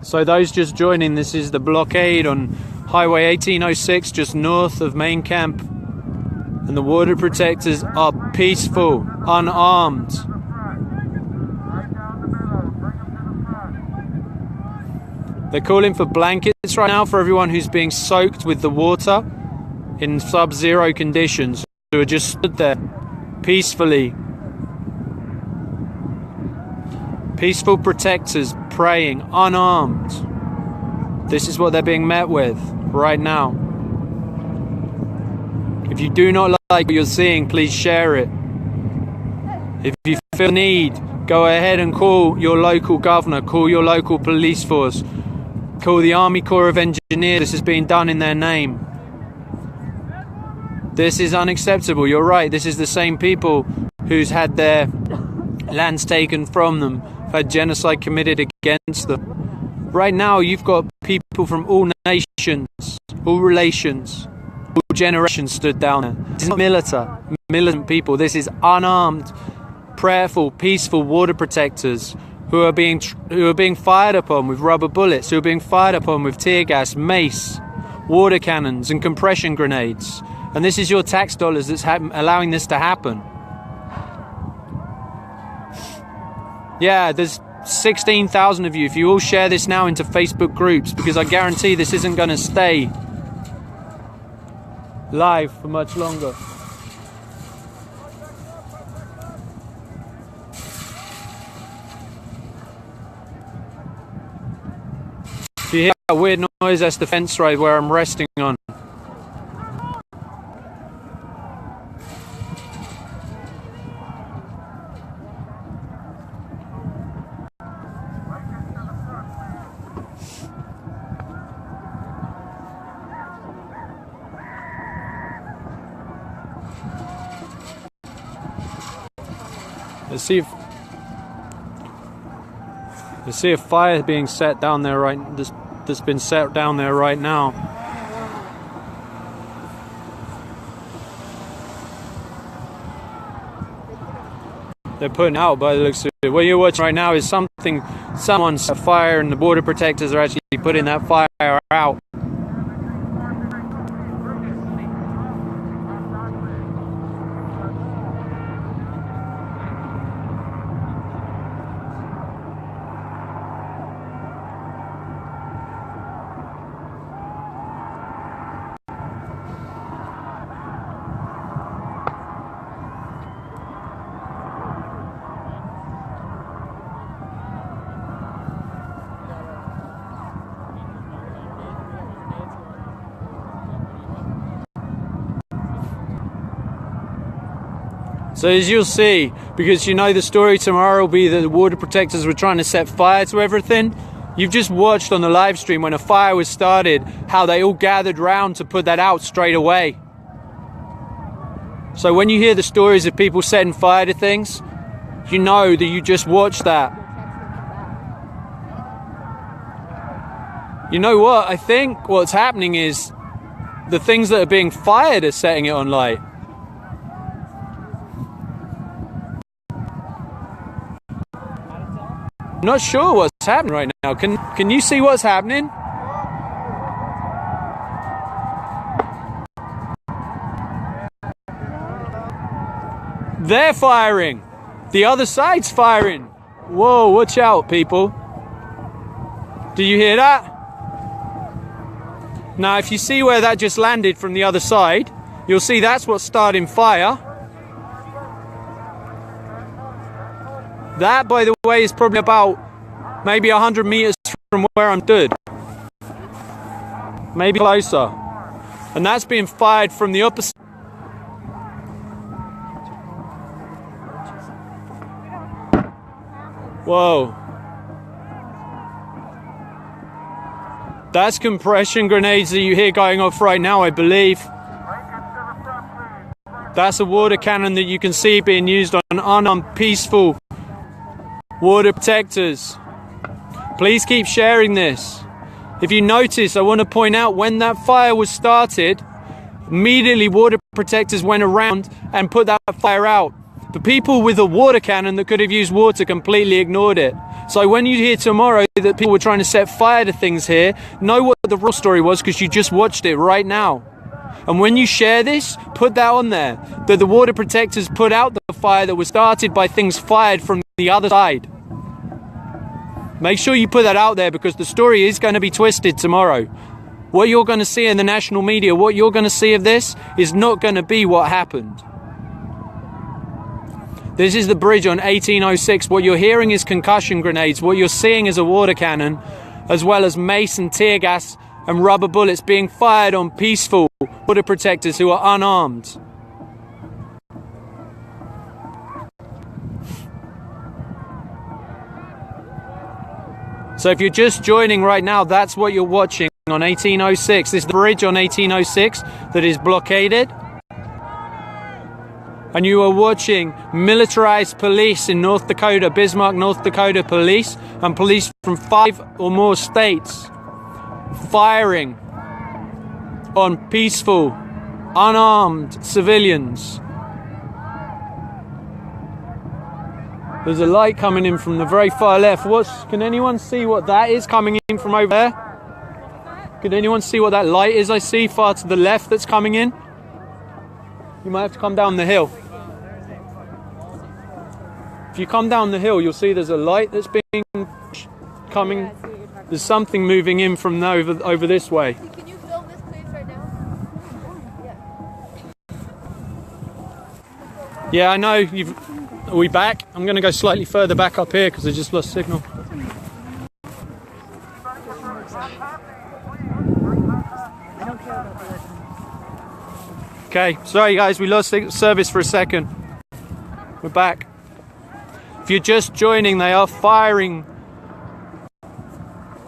So those just joining, this is the blockade on Highway 1806 just north of main camp, and the water protectors are peaceful, unarmed. They're calling for blankets right now for everyone who's being soaked with the water in sub-zero conditions, who are just stood there peacefully. Peaceful protectors praying, unarmed. This is what they're being met with right now. If you do not like what you're seeing, please share it. If you feel the need, go ahead and call your local governor, call your local police force, call the Army Corps of Engineers. This is being done in their name. This is unacceptable. You're right, this is the same people who's had their lands taken from them, had genocide committed against them. Right now you've got people from all nations, all relations, all generations stood down there. This is not militant people. This is unarmed, prayerful, peaceful water protectors who are being fired upon with rubber bullets, who are being fired upon with tear gas, mace, water cannons and compression grenades. And this is your tax dollars that's allowing this to happen. Yeah, there's 16,000 of you. If you all share this now into Facebook groups, because I guarantee this isn't going to stay live for much longer. If you hear that weird noise noise, that's the fence right where I'm resting on. Let's see if fire being set down there that's been set down there right now. They're putting out by the looks of it. What you're watching right now is someone's set fire, and the border protectors are actually putting that fire out. So as you'll see, because you know the story tomorrow will be that the water protectors were trying to set fire to everything, you've just watched on the live stream when a fire was started, how they all gathered round to put that out straight away. So when you hear the stories of people setting fire to things, you know that you just watched that. You know what? I think what's happening is the things that are being fired are setting it on light. I'm not sure what's happening right now. Can you see what's happening? They're firing. The other side's firing. Whoa, watch out, people. Do you hear that? Now, if you see where that just landed from the other side, you'll see that's what's starting fire. That, by the way, is probably about maybe 100 meters from where I'm stood. Maybe closer. And that's being fired from the upper side. Whoa. That's compression grenades that you hear going off right now, I believe. That's a water cannon that you can see being used on unarmed, peaceful water protectors. Please keep sharing this. If you notice, I want to point out when that fire was started, immediately water protectors went around and put that fire out. The people with a water cannon that could have used water completely ignored it. So when you hear tomorrow that people were trying to set fire to things here, know what the real story was, because you just watched it right now. And when you share this, put that on there, that the water protectors put out the fire that was started by things fired from the other side. Make sure you put that out there, because the story is going to be twisted tomorrow. What you're going to see in the national media, what you're going to see of this, is not going to be what happened. This is the bridge on 1806. What you're hearing is concussion grenades. What you're seeing is a water cannon, as well as mace and tear gas and rubber bullets being fired on peaceful water protectors who are unarmed. So if you're just joining right now, that's what you're watching on 1806. This is the bridge on 1806 that is blockaded. And you are watching militarized police in North Dakota, Bismarck, North Dakota police, and police from 5 or more states firing on peaceful, unarmed civilians. There's a light coming in from the very far left. Can anyone see what that is coming in from over there? Can anyone see what that light is I see far to the left that's coming in? You might have to come down the hill. If you come down the hill, you'll see there's a light that's coming. There's something moving in from over this way. Can you film this, please, right now? Yeah, I know. Are we back? I'm going to go slightly further back up here because I just lost signal. Okay, sorry guys, we lost service for a second. We're back. If you're just joining, they are firing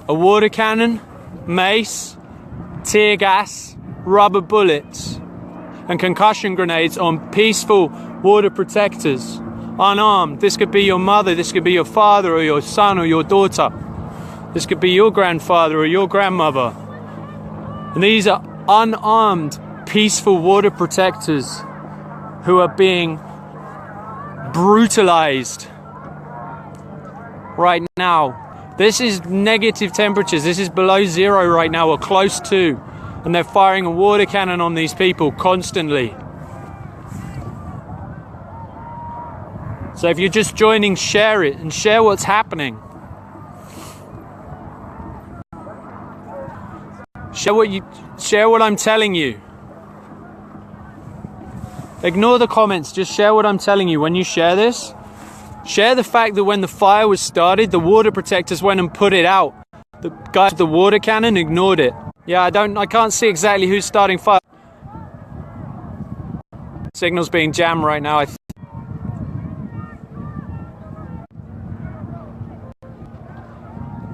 a water cannon, mace, tear gas, rubber bullets, and concussion grenades on peaceful water protectors, unarmed. This could be your mother, this could be your father or your son or your daughter. This could be your grandfather or your grandmother. And these are unarmed, peaceful water protectors who are being brutalized right now. This is negative temperatures. This is below zero right now, or close to. And they're firing a water cannon on these people constantly. So if you're just joining, share it and share what's happening. Share what I'm telling you. Ignore the comments, just share what I'm telling you. When you share this, share the fact that when the fire was started, the water protectors went and put it out. The guy with the water cannon ignored it. Yeah, I can't see exactly who's starting fire. Signal's being jammed right now.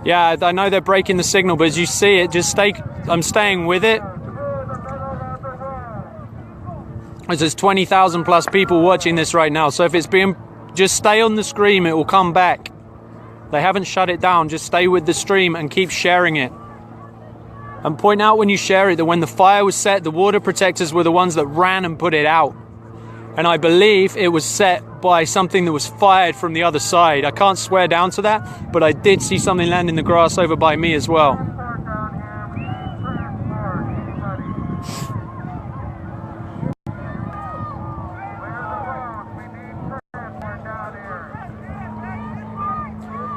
Yeah, I know they're breaking the signal, but as you see it, just stay. I'm staying with it. There's 20,000 plus people watching this right now, so if it's being, just stay on the stream, it will come back. They haven't shut it down, just stay with the stream and keep sharing it. And point out when you share it that when the fire was set, the water protectors were the ones that ran and put it out. And I believe it was set by something that was fired from the other side. I can't swear down to that, but I did see something land in the grass over by me as well.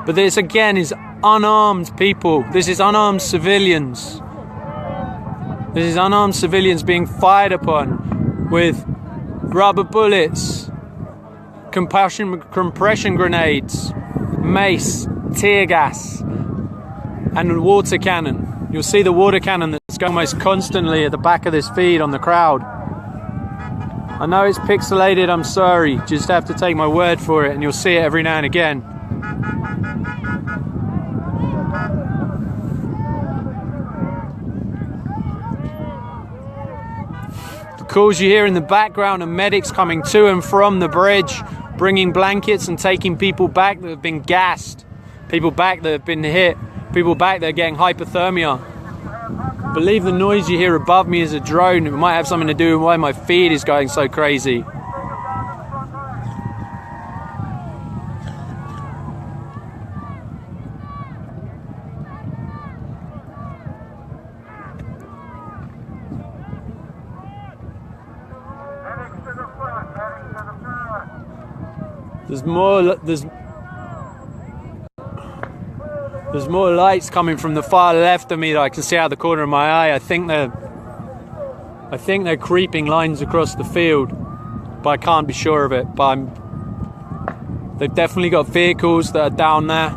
But this again is unarmed people. This is unarmed civilians. This is unarmed civilians being fired upon with rubber bullets, compression grenades, mace, tear gas, and a water cannon. You'll see the water cannon that's going almost constantly at the back of this feed on the crowd. I know it's pixelated, I'm sorry. Just have to take my word for it, and you'll see it every now and again. Calls you hear in the background are medics coming to and from the bridge, bringing blankets and taking people back that have been gassed, people back that have been hit, people back that are getting hypothermia. I believe the noise you hear above me is a drone. It might have something to do with why my feed is going so crazy. There's more lights coming from the far left of me that I can see out the corner of my eye. I think they're creeping lines across the field, but I can't be sure of it. But they've definitely got vehicles that are down there.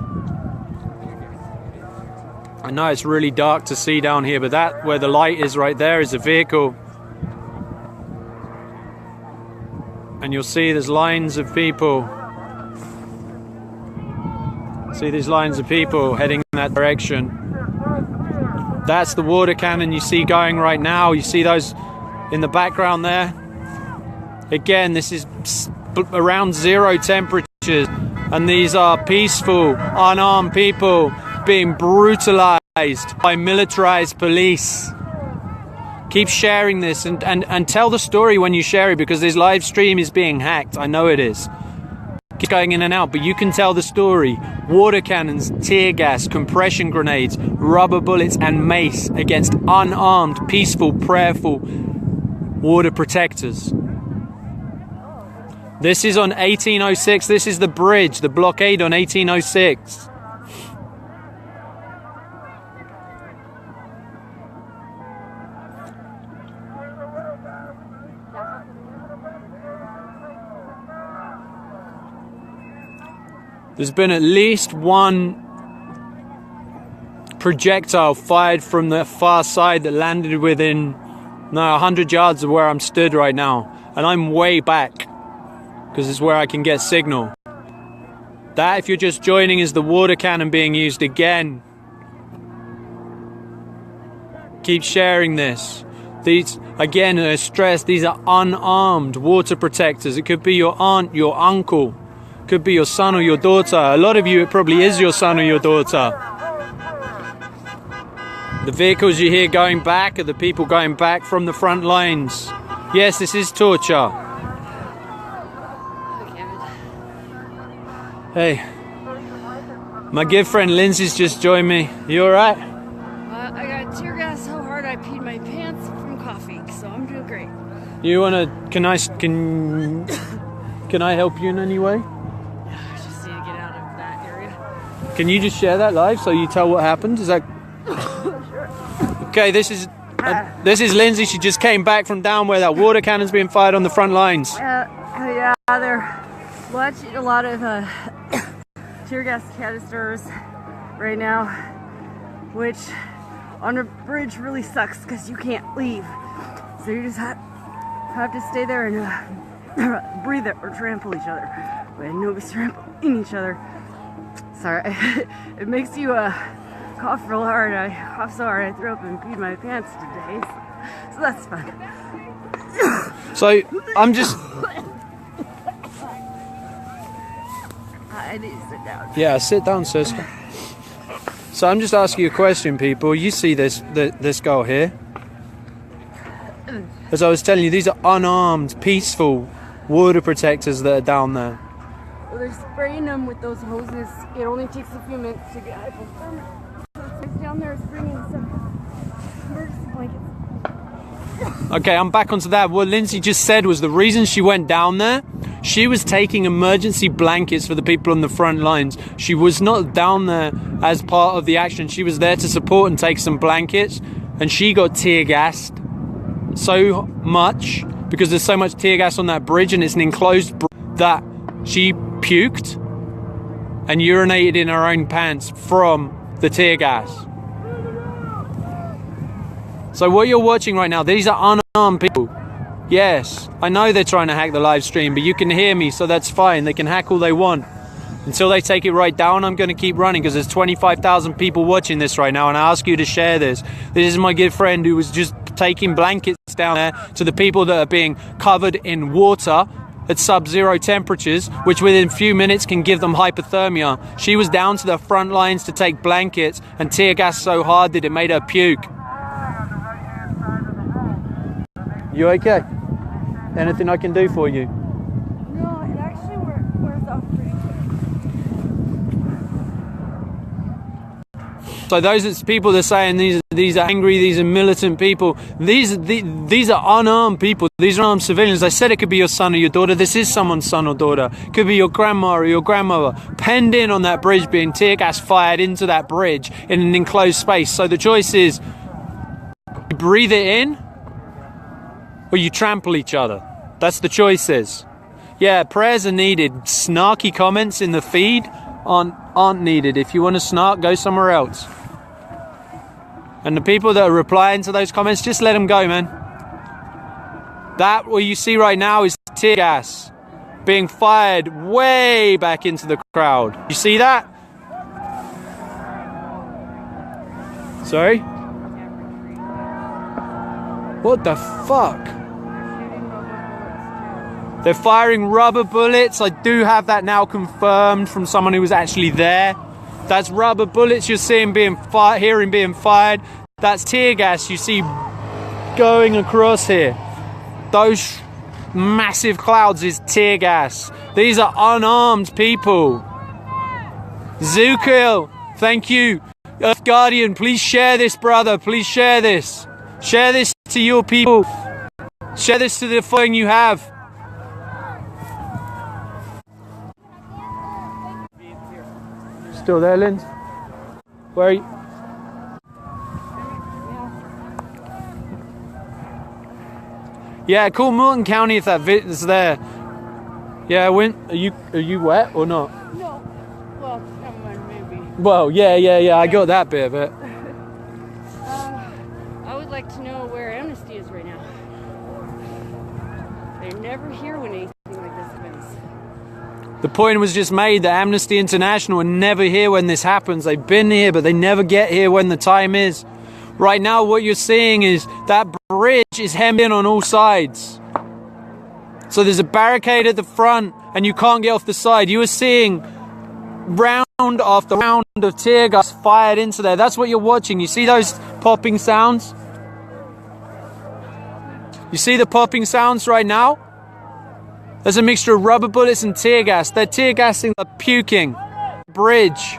I know it's really dark to see down here, but that where the light is right there is a vehicle. And you'll see there's lines of people. See these lines of people heading in that direction. That's the water cannon you see going right now. You see those in the background there. Again, this is around zero temperatures, and these are peaceful, unarmed people being brutalized by militarized police. Keep sharing this and tell the story when you share it, because this live stream is being hacked. I know it is. Keep going in and out, but you can tell the story. Water cannons, tear gas, compression grenades, rubber bullets and mace against unarmed, peaceful, prayerful water protectors. This is on 1806. This is the bridge, the blockade on 1806. There's been at least one projectile fired from the far side that landed within No, 100 yards of where I'm stood right now. And I'm way back. Because it's where I can get signal. That, if you're just joining, is the water cannon being used again. Keep sharing this. These, again, I stress, these are unarmed water protectors. It could be your aunt, your uncle. It could be your son or your daughter. A lot of you, it probably is your son or your daughter. The vehicles you hear going back are the people going back from the front lines. Yes, this is torture. Hey, my good friend Lindsay's just joined me. You alright? I got tear gas so hard I peed my pants from coughing, so I'm doing great. You wanna? Can I help you in any way? I just need to get out of that area. Can you just share that live so you tell what happened? Is that? Okay, this is Lindsay. She just came back from down where that water cannon's being fired on the front lines. Yeah, they're watching a lot of tear gas canisters right now, which on a bridge really sucks because you can't leave. So you just have to stay there and breathe it or trample each other. But nobody's trampling each other. Sorry, it makes you cough real hard. I coughed so hard I threw up and peed my pants today. So that's fun. So I'm just. I need to sit down. Yeah, sit down, sister. So I'm just asking you a question, people. You see this girl here? As I was telling you, these are unarmed, peaceful water protectors that are down there. Well, they're spraying them with those hoses. It only takes a few minutes to get hypothermic. So it's down there bringing some emergency blankets. Okay, I'm back onto that. What Lindsay just said was the reason she went down there, she was taking emergency blankets for the people on the front lines. She was not down there as part of the action. She was there to support and take some blankets, and she got tear gassed so much because there's so much tear gas on that bridge, and it's an enclosed bridge, that she puked and urinated in her own pants from the tear gas. So what you're watching right now, these are unarmed people. Yes, I know they're trying to hack the live stream, but you can hear me, so that's fine. They can hack all they want. Until they take it right down, I'm going to keep running because there's 25,000 people watching this right now, and I ask you to share this. This is my good friend who was just taking blankets down there to the people that are being covered in water at sub-zero temperatures, which within a few minutes can give them hypothermia. She was down to the front lines to take blankets, and tear gas so hard that it made her puke. You okay? Anything I can do for you? No, it actually wears off pretty quick. So those are people that are saying these are angry, these are militant people. These are unarmed people. These are unarmed civilians. I said it could be your son or your daughter. This is someone's son or daughter. It could be your grandma or your grandmother penned in on that bridge, being tear gas fired into that bridge in an enclosed space. So the choice is you breathe it in or you trample each other. That's the choices. Yeah, prayers are needed. Snarky comments in the feed aren't needed. If you want to snark, go somewhere else. And the people that are replying to those comments, just let them go, man. That what you see right now is tear gas being fired way back into the crowd. You see that? Sorry? What the fuck? They're firing rubber bullets. I do have that now confirmed from someone who was actually there. That's rubber bullets you're seeing hearing being fired. That's tear gas you see going across here. Those massive clouds is tear gas. These are unarmed people. Zukil, thank you. Earth Guardian, please share this, brother. Please share this. Share this to your people. Share this to the following you have. Still there, Lynn? Where are you? Yeah, call Morton County if that is there. Yeah, are you wet or not? No. Well, never mind, maybe. Well, yeah. I got that bit of it. I would like to know where Amnesty is right now. The point was just made that Amnesty International are never here when this happens. They've been here, but they never get here when the time is. Right now, what you're seeing is that bridge is hemmed in on all sides. So there's a barricade at the front, and you can't get off the side. You are seeing round after round of tear gas fired into there. That's what you're watching. You see those popping sounds? You see the popping sounds right now? There's a mixture of rubber bullets and tear gas. They're tear gassing the puking bridge.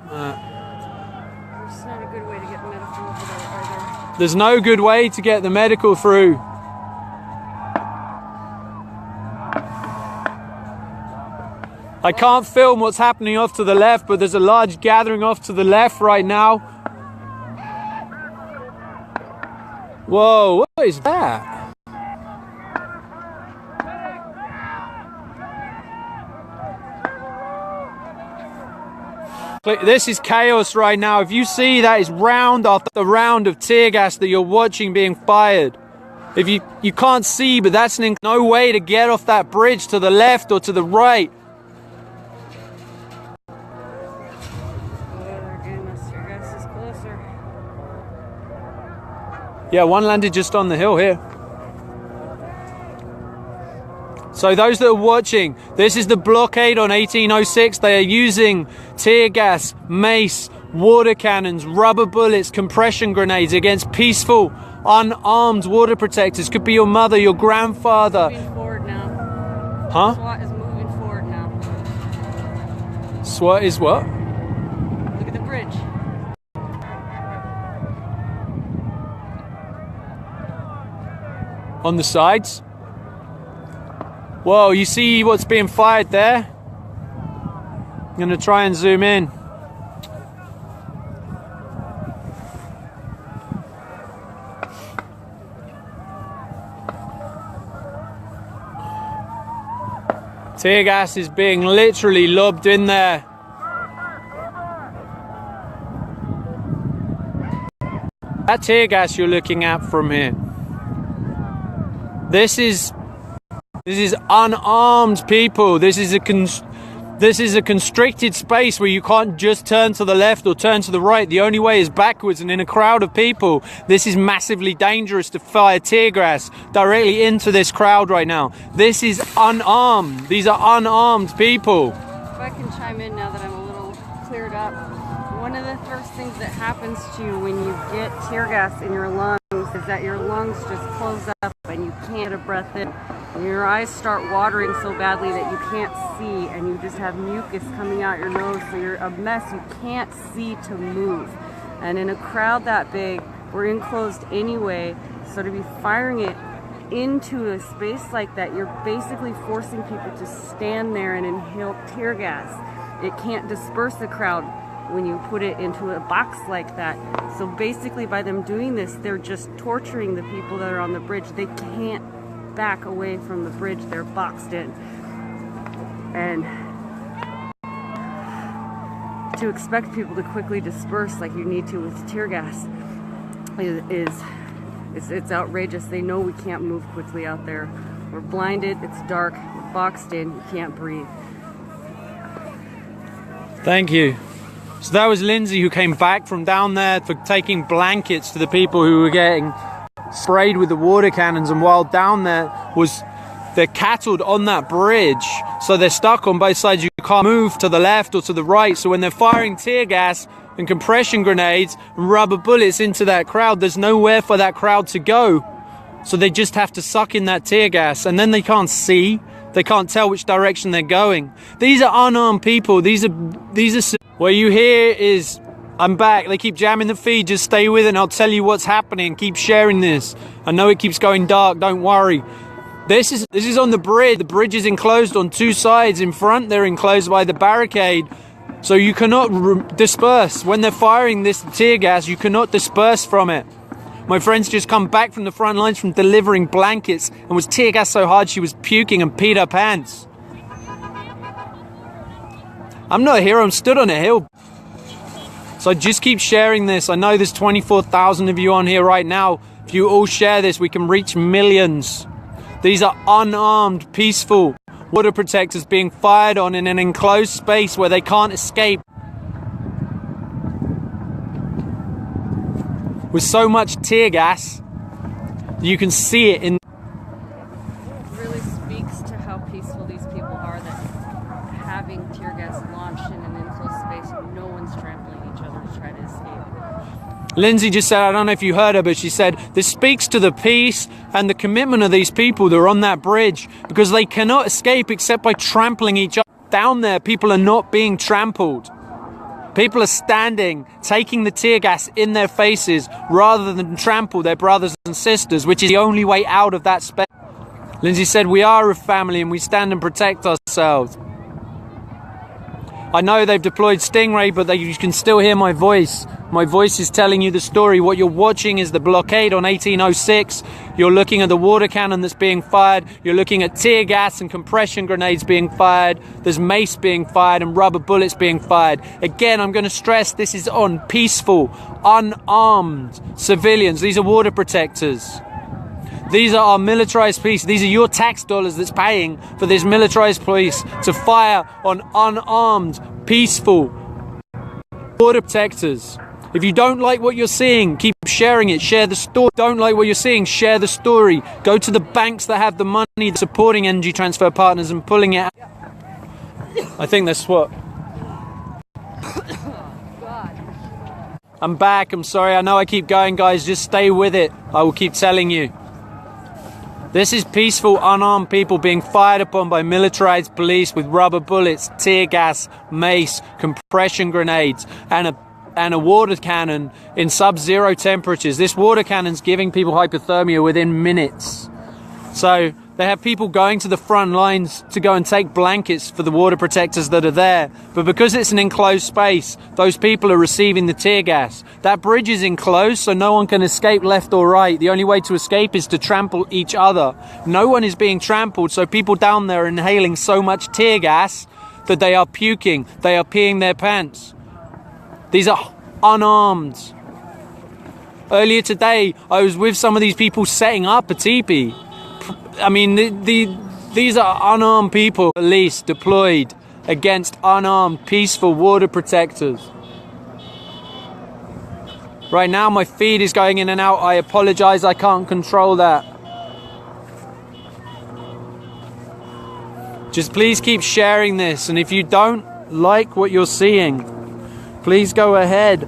There's not a good way to get medical over there either. There's no good way to get the medical through. I can't film what's happening off to the left, but there's a large gathering off to the left right now. Whoa, what is that? This is chaos right now. If you see, that is round after round of tear gas that you're watching being fired. If you can't see, but that's no way to get off that bridge to the left or to the right. Yeah, one landed just on the hill here. So those that are watching, this is the blockade on 1806. They are using tear gas, mace, water cannons, rubber bullets, compression grenades against peaceful, unarmed water protectors. Could be your mother, your grandfather. Moving forward now. Huh? SWAT is moving forward now. SWAT is what? Look at the bridge. On the sides. Whoa, you see what's being fired there? I'm gonna try and zoom in. Tear gas is being literally lobbed in there. That tear gas you're looking at from here. This is unarmed people. This is a constricted space where you can't just turn to the left or turn to the right. The only way is backwards, and in a crowd of people, this is massively dangerous to fire tear gas directly into this crowd right now. This is unarmed. These are unarmed people. If I can chime in now that I'm a little cleared up. One of the first things that happens to you when you get tear gas in your lungs is that your lungs just close up and you can't get a breath in. And your eyes start watering so badly that you can't see, and you just have mucus coming out your nose, so you're a mess. You can't see to move. And in a crowd that big, we're enclosed anyway, so to be firing it into a space like that, you're basically forcing people to stand there and inhale tear gas. It can't disperse the crowd when you put it into a box like that. So basically by them doing this, they're just torturing the people that are on the bridge. They can't back away from the bridge. They're boxed in. And to expect people to quickly disperse like you need to with tear gas it's outrageous. They know we can't move quickly out there. We're blinded, it's dark, we're boxed in, you can't breathe. Thank you. So that was Lindsay, who came back from down there for taking blankets to the people who were getting sprayed with the water cannons, and while down there they're cattled on that bridge, so they're stuck on both sides. You can't move to the left or to the right, so when they're firing tear gas and compression grenades and rubber bullets into that crowd, there's nowhere for that crowd to go, so they just have to suck in that tear gas, and then they can't see, they can't tell which direction they're going. These are unarmed people. These are what you hear is, I'm back. They keep jamming the feed. Just stay with it and I'll tell you what's happening. Keep sharing this. I know it keeps going dark. Don't worry. This is on the bridge. The bridge is enclosed on two sides. In front, they're enclosed by the barricade. So you cannot disperse. When they're firing this tear gas, you cannot disperse from it. My friend's just come back from the front lines from delivering blankets and was tear gas so hard she was puking and peed her pants. I'm not a hero. I'm stood on a hill. So just keep sharing this. I know there's 24,000 of you on here right now. If you all share this, we can reach millions. These are unarmed, peaceful water protectors being fired on in an enclosed space where they can't escape. With so much tear gas, you can see it in... It really speaks to how peaceful these people are, that having tear gas launched in an enclosed space, no one's trampling each other to try to escape. Lindsay just said, I don't know if you heard her, but she said, this speaks to the peace and the commitment of these people that are on that bridge, because they cannot escape except by trampling each other. Down there, people are not being trampled. People are standing, taking the tear gas in their faces rather than trample their brothers and sisters, which is the only way out of that space. Lindsay said, we are a family and we stand and protect ourselves. I know they've deployed Stingray, but you can still hear my voice. My voice is telling you the story. What you're watching is the blockade on 1806. You're looking at the water cannon that's being fired. You're looking at tear gas and compression grenades being fired. There's mace being fired and rubber bullets being fired. Again, I'm going to stress this is on peaceful, unarmed civilians. These are water protectors. These are our militarized police. These are your tax dollars that's paying for this militarized police to fire on unarmed, peaceful water protectors. If you don't like what you're seeing, keep sharing it. Share the story. Don't like what you're seeing, share the story. Go to the banks that have the money supporting Energy Transfer Partners and pulling it out. I think that's what... I'm back. I'm sorry. I know I keep going, guys. Just stay with it. I will keep telling you. This is peaceful, unarmed people being fired upon by militarized police with rubber bullets, tear gas, mace, compression grenades, and a water cannon in sub-zero temperatures. This water cannon's giving people hypothermia within minutes. So they have people going to the front lines to go and take blankets for the water protectors that are there. But because it's an enclosed space, those people are receiving the tear gas. That bridge is enclosed, so no one can escape left or right. The only way to escape is to trample each other. No one is being trampled, so people down there are inhaling so much tear gas that they are puking. They are peeing their pants. These are unarmed. Earlier today, I was with some of these people setting up a teepee. I mean, these are unarmed people, police deployed against unarmed, peaceful water protectors. Right now, my feed is going in and out. I apologize, I can't control that. Just please keep sharing this, and if you don't like what you're seeing, please go ahead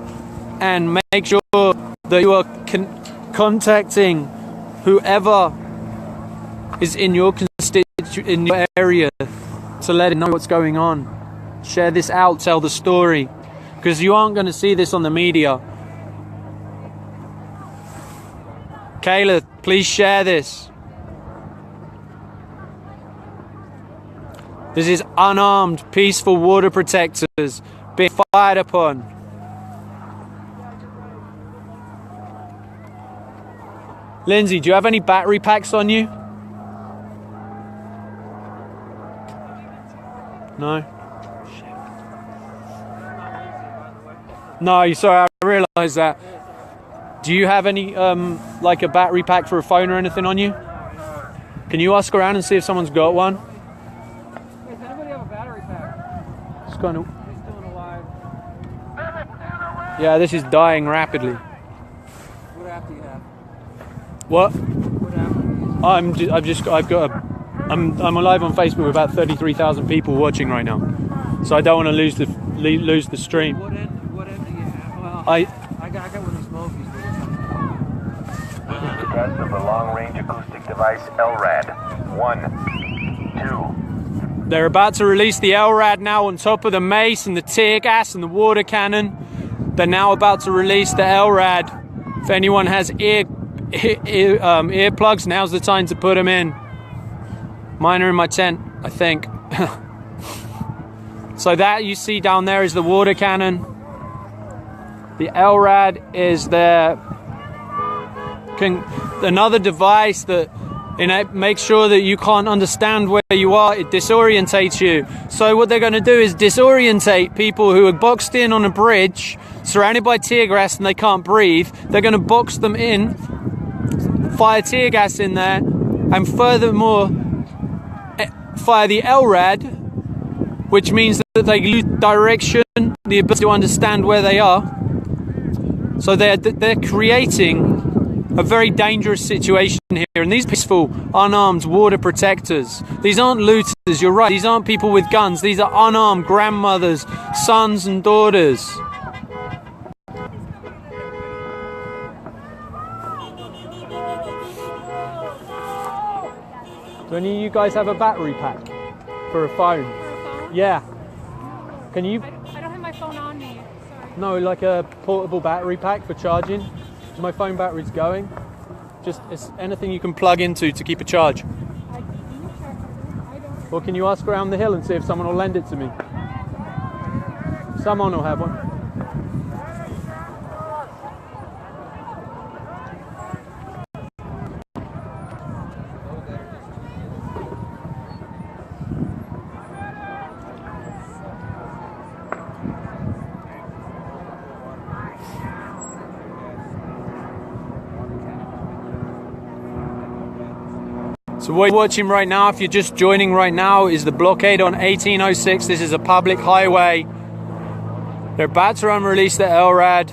and make sure that you are contacting whoever is in your in your area to let it know what's going on. Share this out, tell the story, because you aren't going to see this on the media. Kayla, please share this. This is unarmed, peaceful water protectors being fired upon. Lindsay, do you have any battery packs on you? No? No, sorry, I realised that. Do you have any, like a battery pack for a phone or anything on you? Can you ask around and see if someone's got one? Does anybody have a battery pack? It's kind of... He's still alive. Yeah, this is dying rapidly. What app do you have? What? What app? I'm alive on Facebook with about 33,000 people watching right now, so I don't want to lose the stream. What end do you have? Well, I got one of these Mobies. This is the test of the long-range acoustic device LRAD. 1, 2. They're about to release the LRAD now on top of the mace and the tear gas and the water cannon. They're now about to release the LRAD. If anyone has earplugs, now's the time to put them in. Mine are in my tent, I think. So that you see down there is the water cannon. The LRAD is another device that makes sure that you can't understand where you are. It disorientates you. So what they're going to do is disorientate people who are boxed in on a bridge, surrounded by tear gas, and they can't breathe. They're going to box them in, fire tear gas in there, and furthermore fire the LRAD, which means that they lose direction, the ability to understand where they are. So they're creating a very dangerous situation here. And these peaceful, unarmed water protectors, these aren't looters, you're right, these aren't people with guns, these are unarmed grandmothers, sons and daughters. Do any of you guys have a battery pack for a phone? Yeah. Can you? I don't have my phone on me. Sorry. No, like a portable battery pack for charging. My phone battery's going. Just it's anything you can plug into to keep a charge. Or can you ask around the hill and see if someone will lend it to me? Someone will have one. So what you're watching right now, if you're just joining right now, is the blockade on 1806. This is a public highway. They're about to unrelease the LRAD.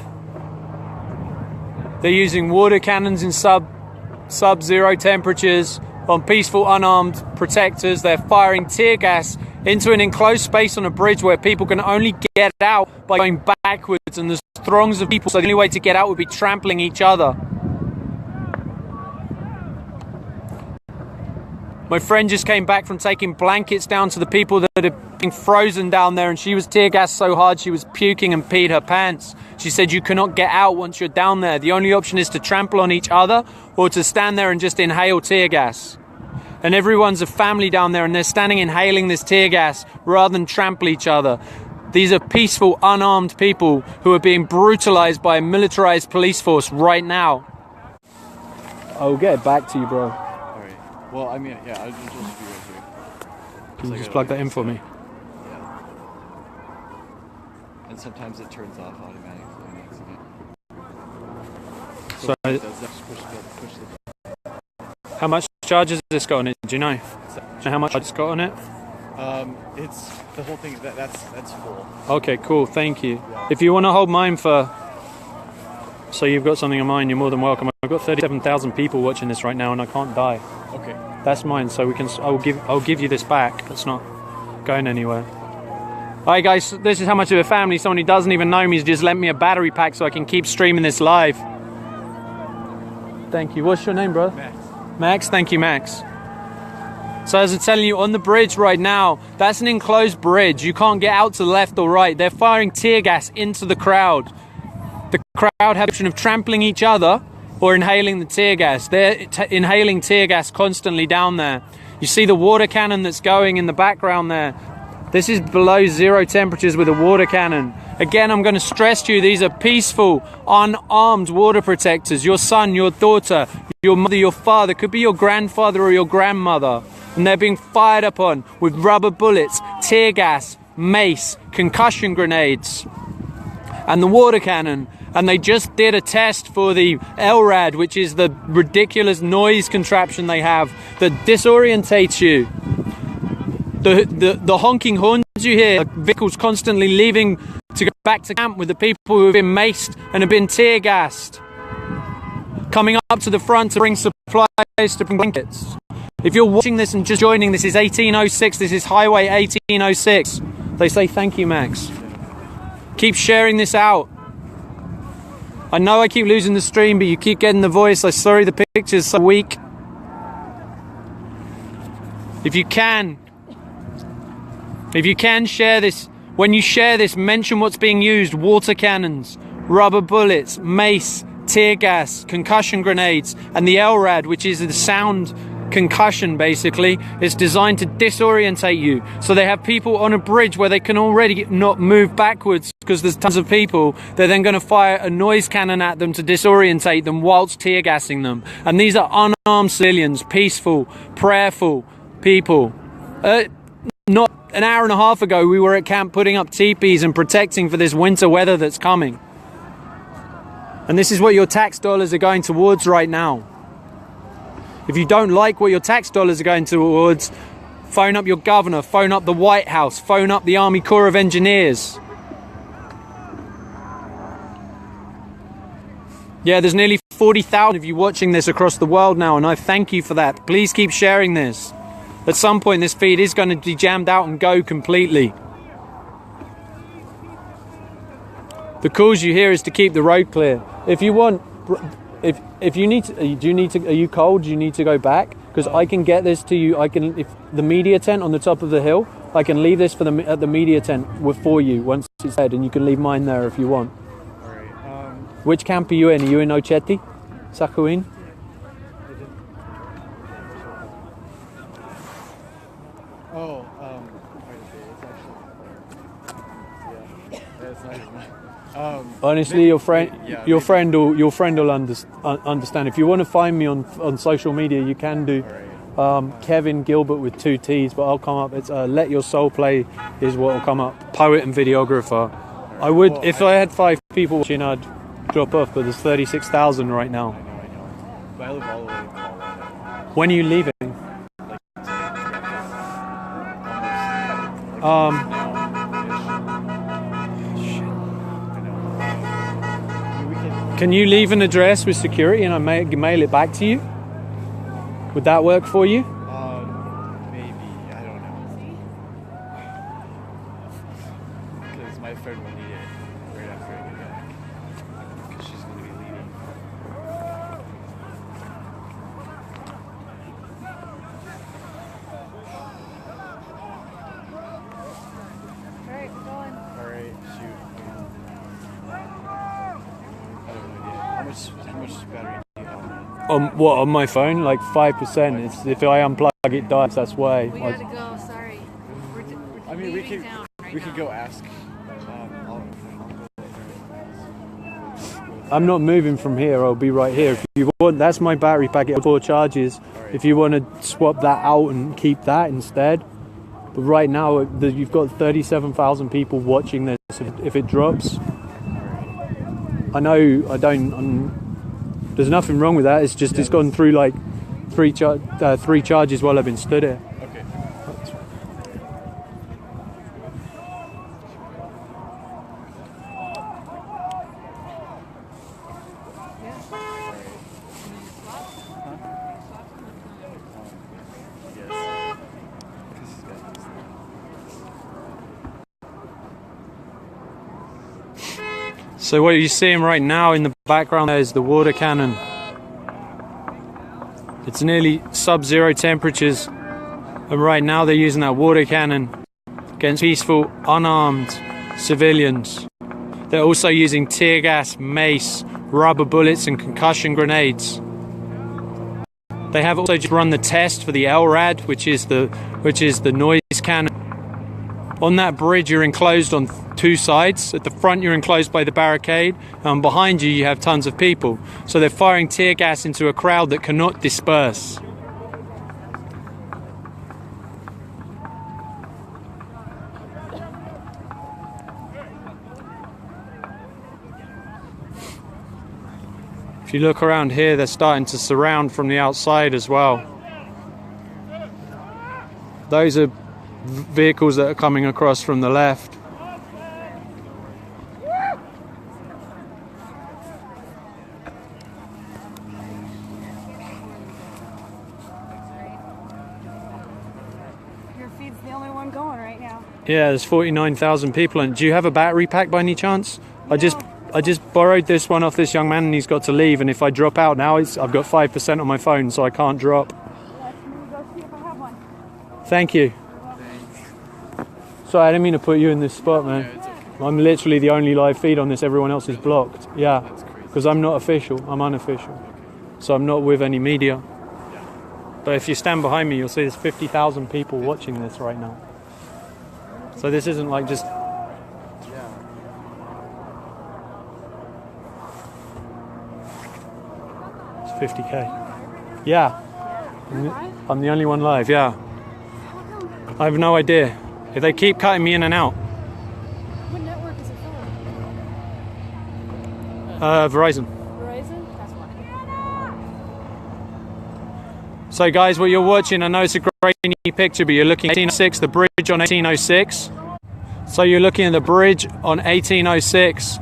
They're using water cannons in sub-zero temperatures on peaceful unarmed protectors. They're firing tear gas into an enclosed space on a bridge where people can only get out by going backwards, and there's throngs of people, so the only way to get out would be trampling each other. My friend just came back from taking blankets down to the people that had been frozen down there, and she was tear gassed so hard she was puking and peed her pants. She said you cannot get out once you're down there. The only option is to trample on each other or to stand there and just inhale tear gas. And everyone's a family down there, and they're standing inhaling this tear gas rather than trample each other. These are peaceful, unarmed people who are being brutalized by a militarized police force right now. I'll get it back to you, bro. Well, I mean, yeah, I'll just be right here. Can you just plug that in for me? Yeah. And sometimes it turns off automatically on accident. So, Just push the how much charge has this got on it? Do you know? How much it's got on it? It's the whole thing. That's full. Okay, cool. Thank you. If you want to hold mine for, so you've got something in mind, you're more than welcome. I've got 37,000 people watching this right now, and I can't die. Okay. That's mine, so we can. I'll give you this back. It's not going anywhere. Hi guys, this is how much of a family. Someone who doesn't even know me has just lent me a battery pack so I can keep streaming this live. Thank you. What's your name, bro? Max. Max. Thank you, Max. So as I'm telling you, on the bridge right now, that's an enclosed bridge. You can't get out to the left or right. They're firing tear gas into the crowd. The crowd have the option of trampling each other or inhaling the tear gas. They're inhaling tear gas constantly down there. You see the water cannon that's going in the background there. This is below zero temperatures with a water cannon. Again, I'm going to stress to you, these are peaceful, unarmed water protectors. Your son, your daughter, your mother, your father, could be your grandfather or your grandmother. And they're being fired upon with rubber bullets, tear gas, mace, concussion grenades, and the water cannon. And they just did a test for the LRAD, which is the ridiculous noise contraption they have that disorientates you. The honking horns you hear, vehicles constantly leaving to go back to camp with the people who have been maced and have been tear gassed, coming up to the front to bring supplies, to bring blankets. If you're watching this and just joining, this is 1806, this is Highway 1806. They say thank you, Max. Keep sharing this out. I know I keep losing the stream, but you keep getting the voice. I'm sorry the picture's so weak. If you can share this, when you share this, mention what's being used: water cannons, rubber bullets, mace, tear gas, concussion grenades, and the LRAD, which is the sound concussion. Basically, it's designed to disorientate you. So they have people on a bridge where they can already not move backwards because there's tons of people. They're then going to fire a noise cannon at them to disorientate them whilst tear gassing them. And these are unarmed civilians, peaceful, prayerful people. Not an hour and a half ago, we were at camp putting up teepees and protecting for this winter weather that's coming. And this is what your tax dollars are going towards right now. If you don't like what your tax dollars are going towards, phone up your governor, phone up the White House, phone up the Army Corps of Engineers. Yeah, there's nearly 40,000 of you watching this across the world now, and I thank you for that. Please keep sharing this. At some point, this feed is going to be jammed out and go completely. The calls you hear is to keep the road clear. If you want, if you need to, are you cold? Do you need to go back? Because I can get this to you. I can, if the media tent on the top of the hill, I can leave this for at the media tent for you once it's dead, and you can leave mine there if you want. All right. Which camp are you in? Are you in Ochetti, Sakhalin? Oh, it's not even. Honestly, your friend will understand. If you want to find me on social media, you can do. Kevin Gilbert with 2 T's, but I'll come up. It's Let Your Soul Play is what will come up. Poet and videographer. I would, if I had 5 people watching, I'd drop off, but there's 36,000 right now. I know. But I live all the way in Colorado. When are you leaving? Can you leave an address with security and I mail it back to you? Would that work for you? Maybe. I don't know. Because my friend will need it right after I get back. Because she's going to be leaving. Alright, going. Alright, shoot. I have no idea. How much battery do you have? On my phone? Like 5%. It's, if I unplug it dies, that's why. We gotta go, sorry. We're I mean, we leaving could town right we could now. go ask. I'm not moving from here, I'll be right here. If you want, that's my battery packet, 4 charges. If you want to swap that out and keep that instead. But right now, you've got 37,000 people watching this. If it drops, I know there's nothing wrong with that. It's just it's gone through like 3 charges while I've been stood here. Okay. So what you're seeing right now in the background there is the water cannon. It's nearly sub-zero temperatures, and right now they're using that water cannon against peaceful, unarmed civilians. They're also using tear gas, mace, rubber bullets and concussion grenades. They have also just run the test for the LRAD, which is the noise cannon. On that bridge you're enclosed on 2 sides. At the front you're enclosed by the barricade, and behind you you have tons of people. So they're firing tear gas into a crowd that cannot disperse. If you look around here, they're starting to surround from the outside as well. Those are vehicles that are coming across from the left. Your feed's the only one going right now. Yeah, there's 49,000 people. And do you have a battery pack by any chance? I just borrowed this one off this young man and he's got to leave, and if I drop out now, I've got 5% on my phone, so I can't drop. Let me go see if I have one. Thank you. Sorry, I didn't mean to put you in this spot, man. I'm literally the only live feed on this. Everyone else is blocked. Yeah, because I'm not official. I'm unofficial. So I'm not with any media. But if you stand behind me, you'll see there's 50,000 people watching this right now. So this isn't like just... It's 50K. Yeah. I'm the only one live, yeah. I have no idea. If they keep cutting me in and out. What network is it for? Verizon. Verizon? That's So guys, what you're watching, I know it's a grainy picture, but you're looking at 1806, the bridge on 1806. So you're looking at the bridge on 1806.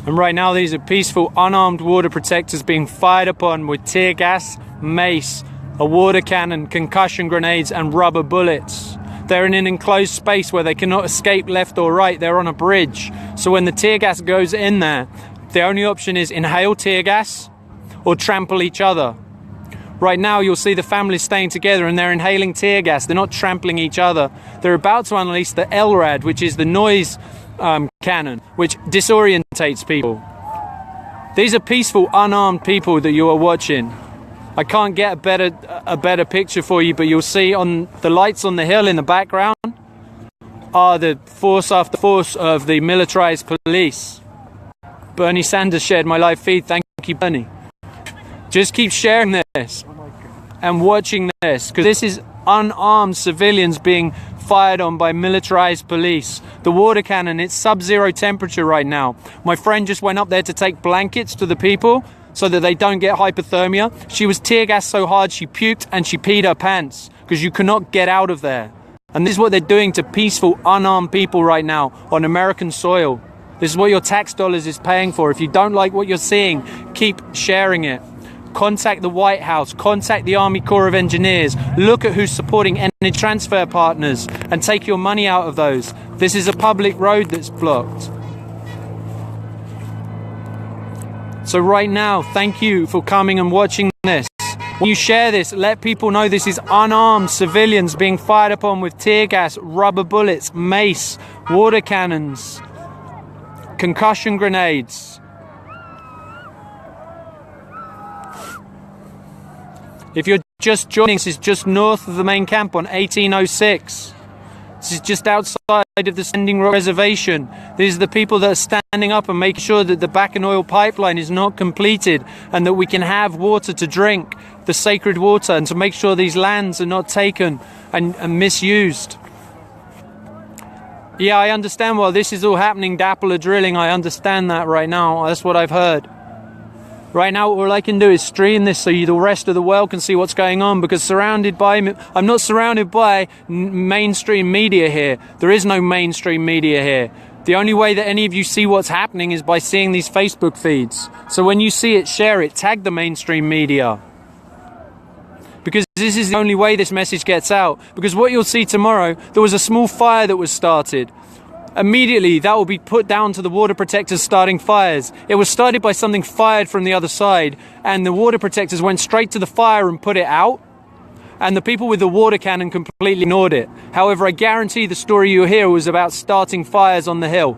And right now these are peaceful, unarmed water protectors being fired upon with tear gas, mace, a water cannon, concussion grenades and rubber bullets. They're in an enclosed space where they cannot escape left or right. They're on a bridge. So when the tear gas goes in there, the only option is inhale tear gas or trample each other. Right now you'll see the families staying together and they're inhaling tear gas. They're not trampling each other. They're about to unleash the LRAD, which is the noise cannon, which disorientates people. These are peaceful, unarmed people that you are watching. I can't get a better picture for you, but you'll see on the lights on the hill in the background are the force after force of the militarized police. Bernie Sanders shared my live feed. Thank you, Bernie. Just keep sharing this and watching this, because this is unarmed civilians being fired on by militarized police. The water cannon, it's sub-zero temperature right now. My friend just went up there to take blankets to the people so that they don't get hypothermia. She was tear gassed so hard she puked and she peed her pants because you cannot get out of there. And this is what they're doing to peaceful, unarmed people right now on American soil. This is what your tax dollars is paying for. If you don't like what you're seeing, keep sharing it. Contact the White House, contact the Army Corps of Engineers, look at who's supporting energy transfer partners and take your money out of those. This is a public road that's blocked. So right now, thank you for coming and watching this. When you share this, let people know this is unarmed civilians being fired upon with tear gas, rubber bullets, mace, water cannons, concussion grenades. If you're just joining, this is just north of the main camp on 1806. This is just outside of the Standing Rock Reservation. These are the people that are standing up and making sure that the Bakken oil pipeline is not completed and that we can have water to drink, the sacred water, and to make sure these lands are not taken and misused. Yeah, I understand while this is all happening, DAPL are drilling. I understand that right now. That's what I've heard. Right now, all I can do is stream this so the rest of the world can see what's going on, because I'm not surrounded by mainstream media here. There is no mainstream media here. The only way that any of you see what's happening is by seeing these Facebook feeds. So when you see it, share it, tag the mainstream media. Because this is the only way this message gets out. Because what you'll see tomorrow, there was a small fire that was started. Immediately, that will be put down to the water protectors starting fires. It was started by something fired from the other side, and the water protectors went straight to the fire and put it out, and the people with the water cannon completely ignored it. However, I guarantee the story you hear was about starting fires on the hill.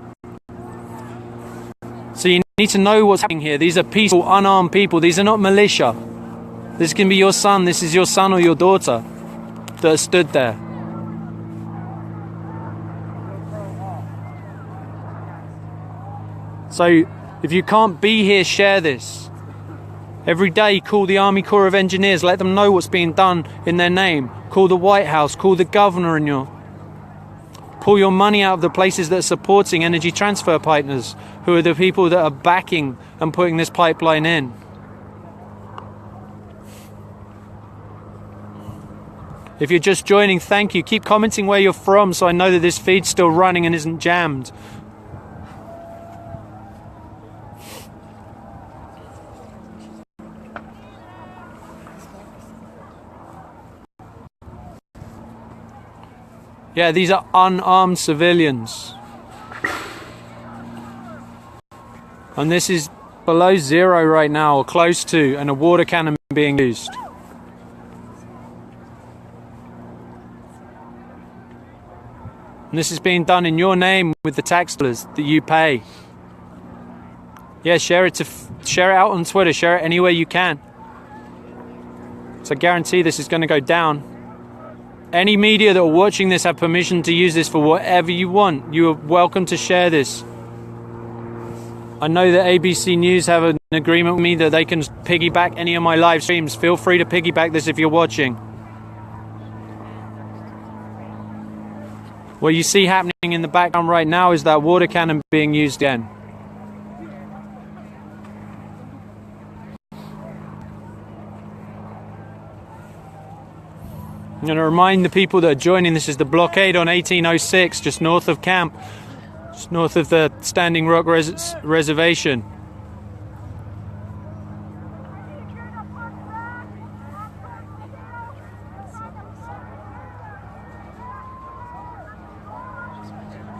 So you need to know what's happening here. These are peaceful, unarmed people. These are not militia. This can be your son. This is your son or your daughter that stood there. So if you can't be here, share this. Every day, call the Army Corps of Engineers. Let them know what's being done in their name. Call the White House. Call the governor and pull your money out of the places that are supporting energy transfer partners, who are the people that are backing and putting this pipeline in. If you're just joining, thank you. Keep commenting where you're from so I know that this feed's still running and isn't jammed. Yeah, these are unarmed civilians. And this is below zero right now, or close to, and a water cannon being used. And this is being done in your name with the tax dollars that you pay. Yeah, share it out on Twitter, share it anywhere you can. So I guarantee this is going to go down. Any media that are watching this have permission to use this for whatever you want. You are welcome to share this. I know that ABC News have an agreement with me that they can piggyback any of my live streams. Feel free to piggyback this if you're watching. What you see happening in the background right now is that water cannon being used again. I'm going to remind the people that are joining, this is the blockade on 1806, just north of camp, just north of the Standing Rock Reservation.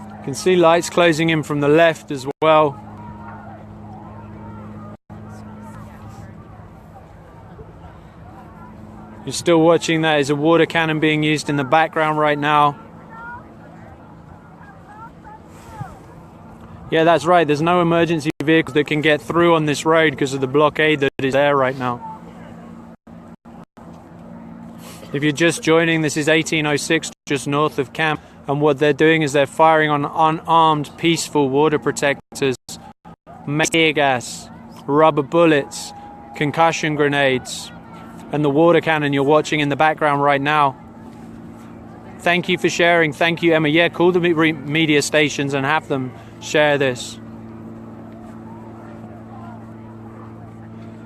You can see lights closing in from the left as well. You're still watching, that is a water cannon being used in the background right now. Yeah, that's right, there's no emergency vehicles that can get through on this road because of the blockade that is there right now. If you're just joining, this is 1806, just north of camp, and what they're doing is they're firing on unarmed, peaceful water protectors, tear gas, rubber bullets, concussion grenades, and the water cannon you're watching in the background right now. Thank you for sharing. Thank you, Emma. Yeah, call the media stations and have them share this.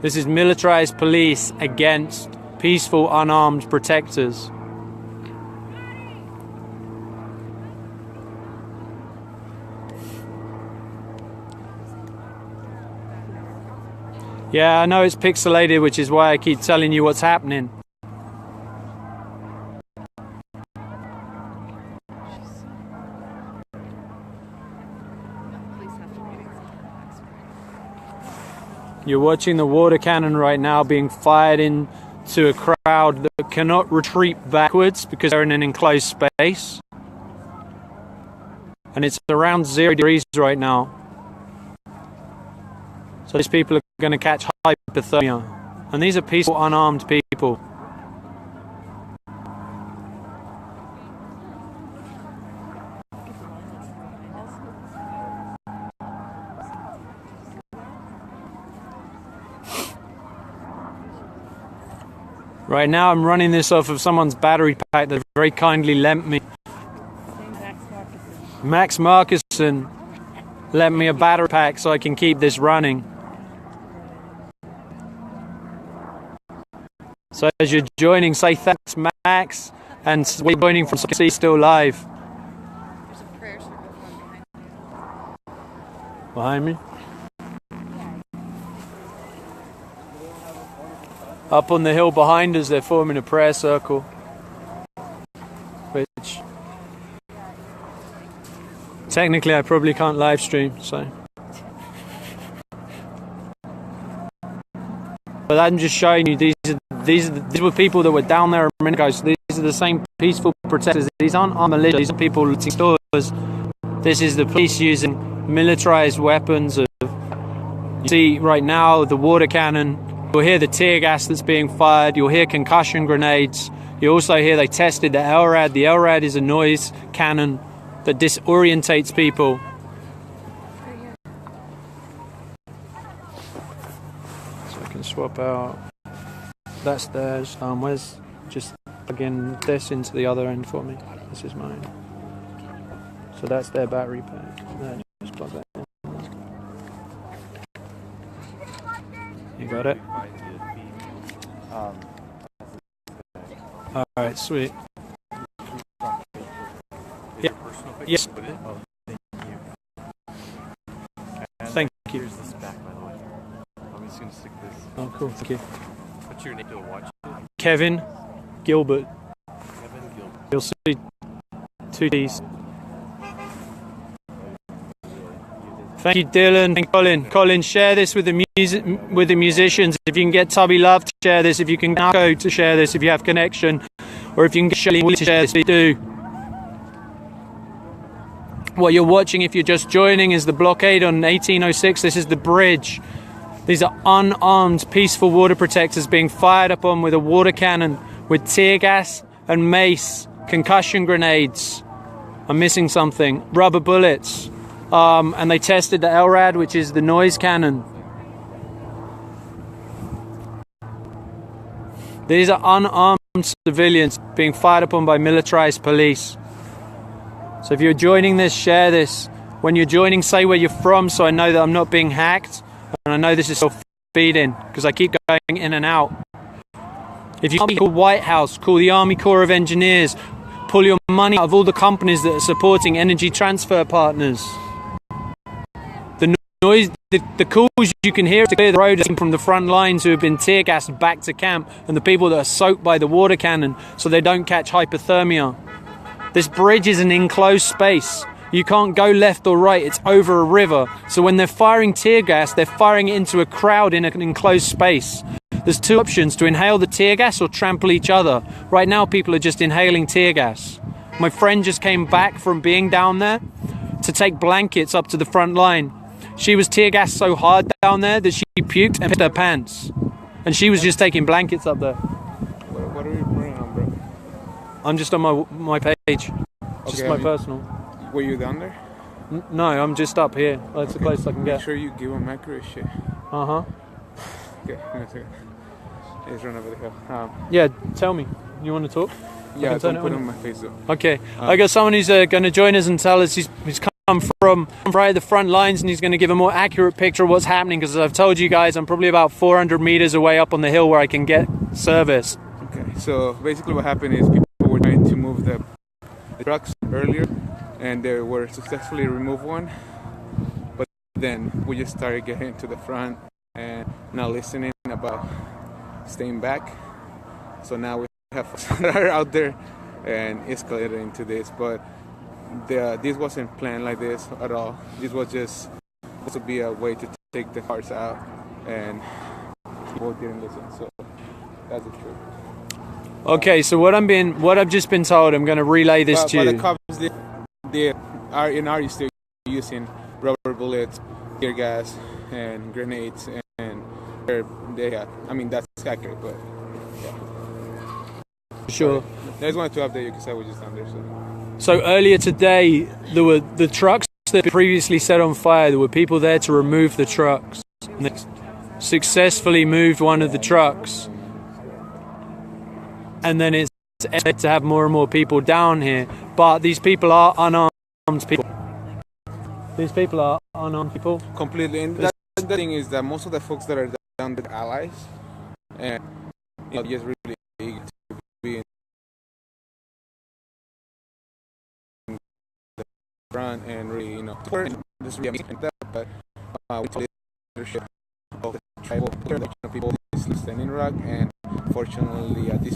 This is militarized police against peaceful, unarmed protectors. Yeah, I know it's pixelated, which is why I keep telling you what's happening. You're watching the water cannon right now being fired into a crowd that cannot retreat backwards because they're in an enclosed space. And it's around 0 degrees right now. So these people are going to catch hypothermia. And these are peaceful, unarmed people. Right now I'm running this off of someone's battery pack that very kindly lent me. Max Markuson lent me a battery pack so I can keep this running. So as you're joining, say thanks, Max, and we're joining from See Still Live. There's a prayer circle Behind me? Up on the hill behind us, they're forming a prayer circle. Which technically I probably can't live stream, so. But I'm just showing you, these were people that were down there a minute ago. So these are the same peaceful protesters. These aren't armed militia. These are people looting stores. This is the police using militarized weapons. You see right now the water cannon. You'll hear the tear gas that's being fired. You'll hear concussion grenades. You also hear they tested the LRAD. The LRAD is a noise cannon that disorientates people. So I can swap out. That's theirs. Where's just plug in this into the other end for me. This is mine. So that's their battery pack. There, just plug that in. You got it? Alright, sweet. Yeah. Yes. Thank you. Here's this back, by the way. I'm just gonna stick this. Oh, cool. Thank you. What's your name to watch it? Kevin Gilbert. Kevin Gilbert. You'll see 2 Ds. Thank you, Dylan and Colin. Colin, share this with the musicians. If you can get Tubby Love to share this, if you can get Go to share this, if you have connection, or if you can get Shelley to share this, do. What you're watching, if you're just joining, is the blockade on 1806. This is the bridge. These are unarmed, peaceful water protectors being fired upon with a water cannon, with tear gas and mace, concussion grenades. I'm missing something. Rubber bullets. And they tested the LRAD, which is the noise cannon. These are unarmed civilians being fired upon by militarized police. So if you're joining this, share this. When you're joining, say where you're from so I know that I'm not being hacked. And I know this is self-feeding because I keep going in and out. If you can't call White House, call the Army Corps of Engineers, pull your money out of all the companies that are supporting energy transfer partners. The noise, the calls you can hear to clear the road from the front lines who have been tear gassed back to camp, and the people that are soaked by the water cannon so they don't catch hypothermia. This bridge is an enclosed space. You can't go left or right, it's over a river. So when they're firing tear gas, they're firing it into a crowd in an enclosed space. There's two options: to inhale the tear gas or trample each other. Right now people are just inhaling tear gas. My friend just came back from being down there to take blankets up to the front line. She was tear gassed so hard down there that she puked and pissed her pants. And she was just taking blankets up there. What are you putting on, bro? I'm just on my page. Just my personal. Were you down there? No, I'm just up here. That's the closest I can get. Make sure you give them accurate shit. Uh-huh. Okay, give me a second. It's run over the hill. Yeah, tell me. You want to talk? Yeah, turn don't it put it on. on my face though. Okay. I got someone who's going to join us and tell us he's come from right at the front lines, and he's going to give a more accurate picture of what's happening, because as I've told you guys, I'm probably about 400 meters away up on the hill where I can get service. Okay, so basically what happened is people were trying to move the trucks earlier, and they were successfully removed one, but then we just started getting to the front and not listening about staying back. So now we have folks that are out there and escalated into this, but this wasn't planned like this at all. This was just supposed to be a way to take the cars out, and people didn't listen. So that's the truth. Okay, so what I've just been told, I'm going to relay this to you. But the cops, they are still using rubber bullets, tear gas, and grenades, and I mean that's accurate, but yeah. Sure. I just wanted to update you because I was just down there. So earlier today, there were the trucks that were previously set on fire. There were people there to remove the trucks. And they successfully moved one of the trucks. And then it's to have more and more people down here. But these people are unarmed people. These people are unarmed people. Completely. And the thing is that most of the folks that are down there are allies. And just really eager to be in the front and really, just really that. But we told leadership of the tribal people is standing rock, and fortunately at this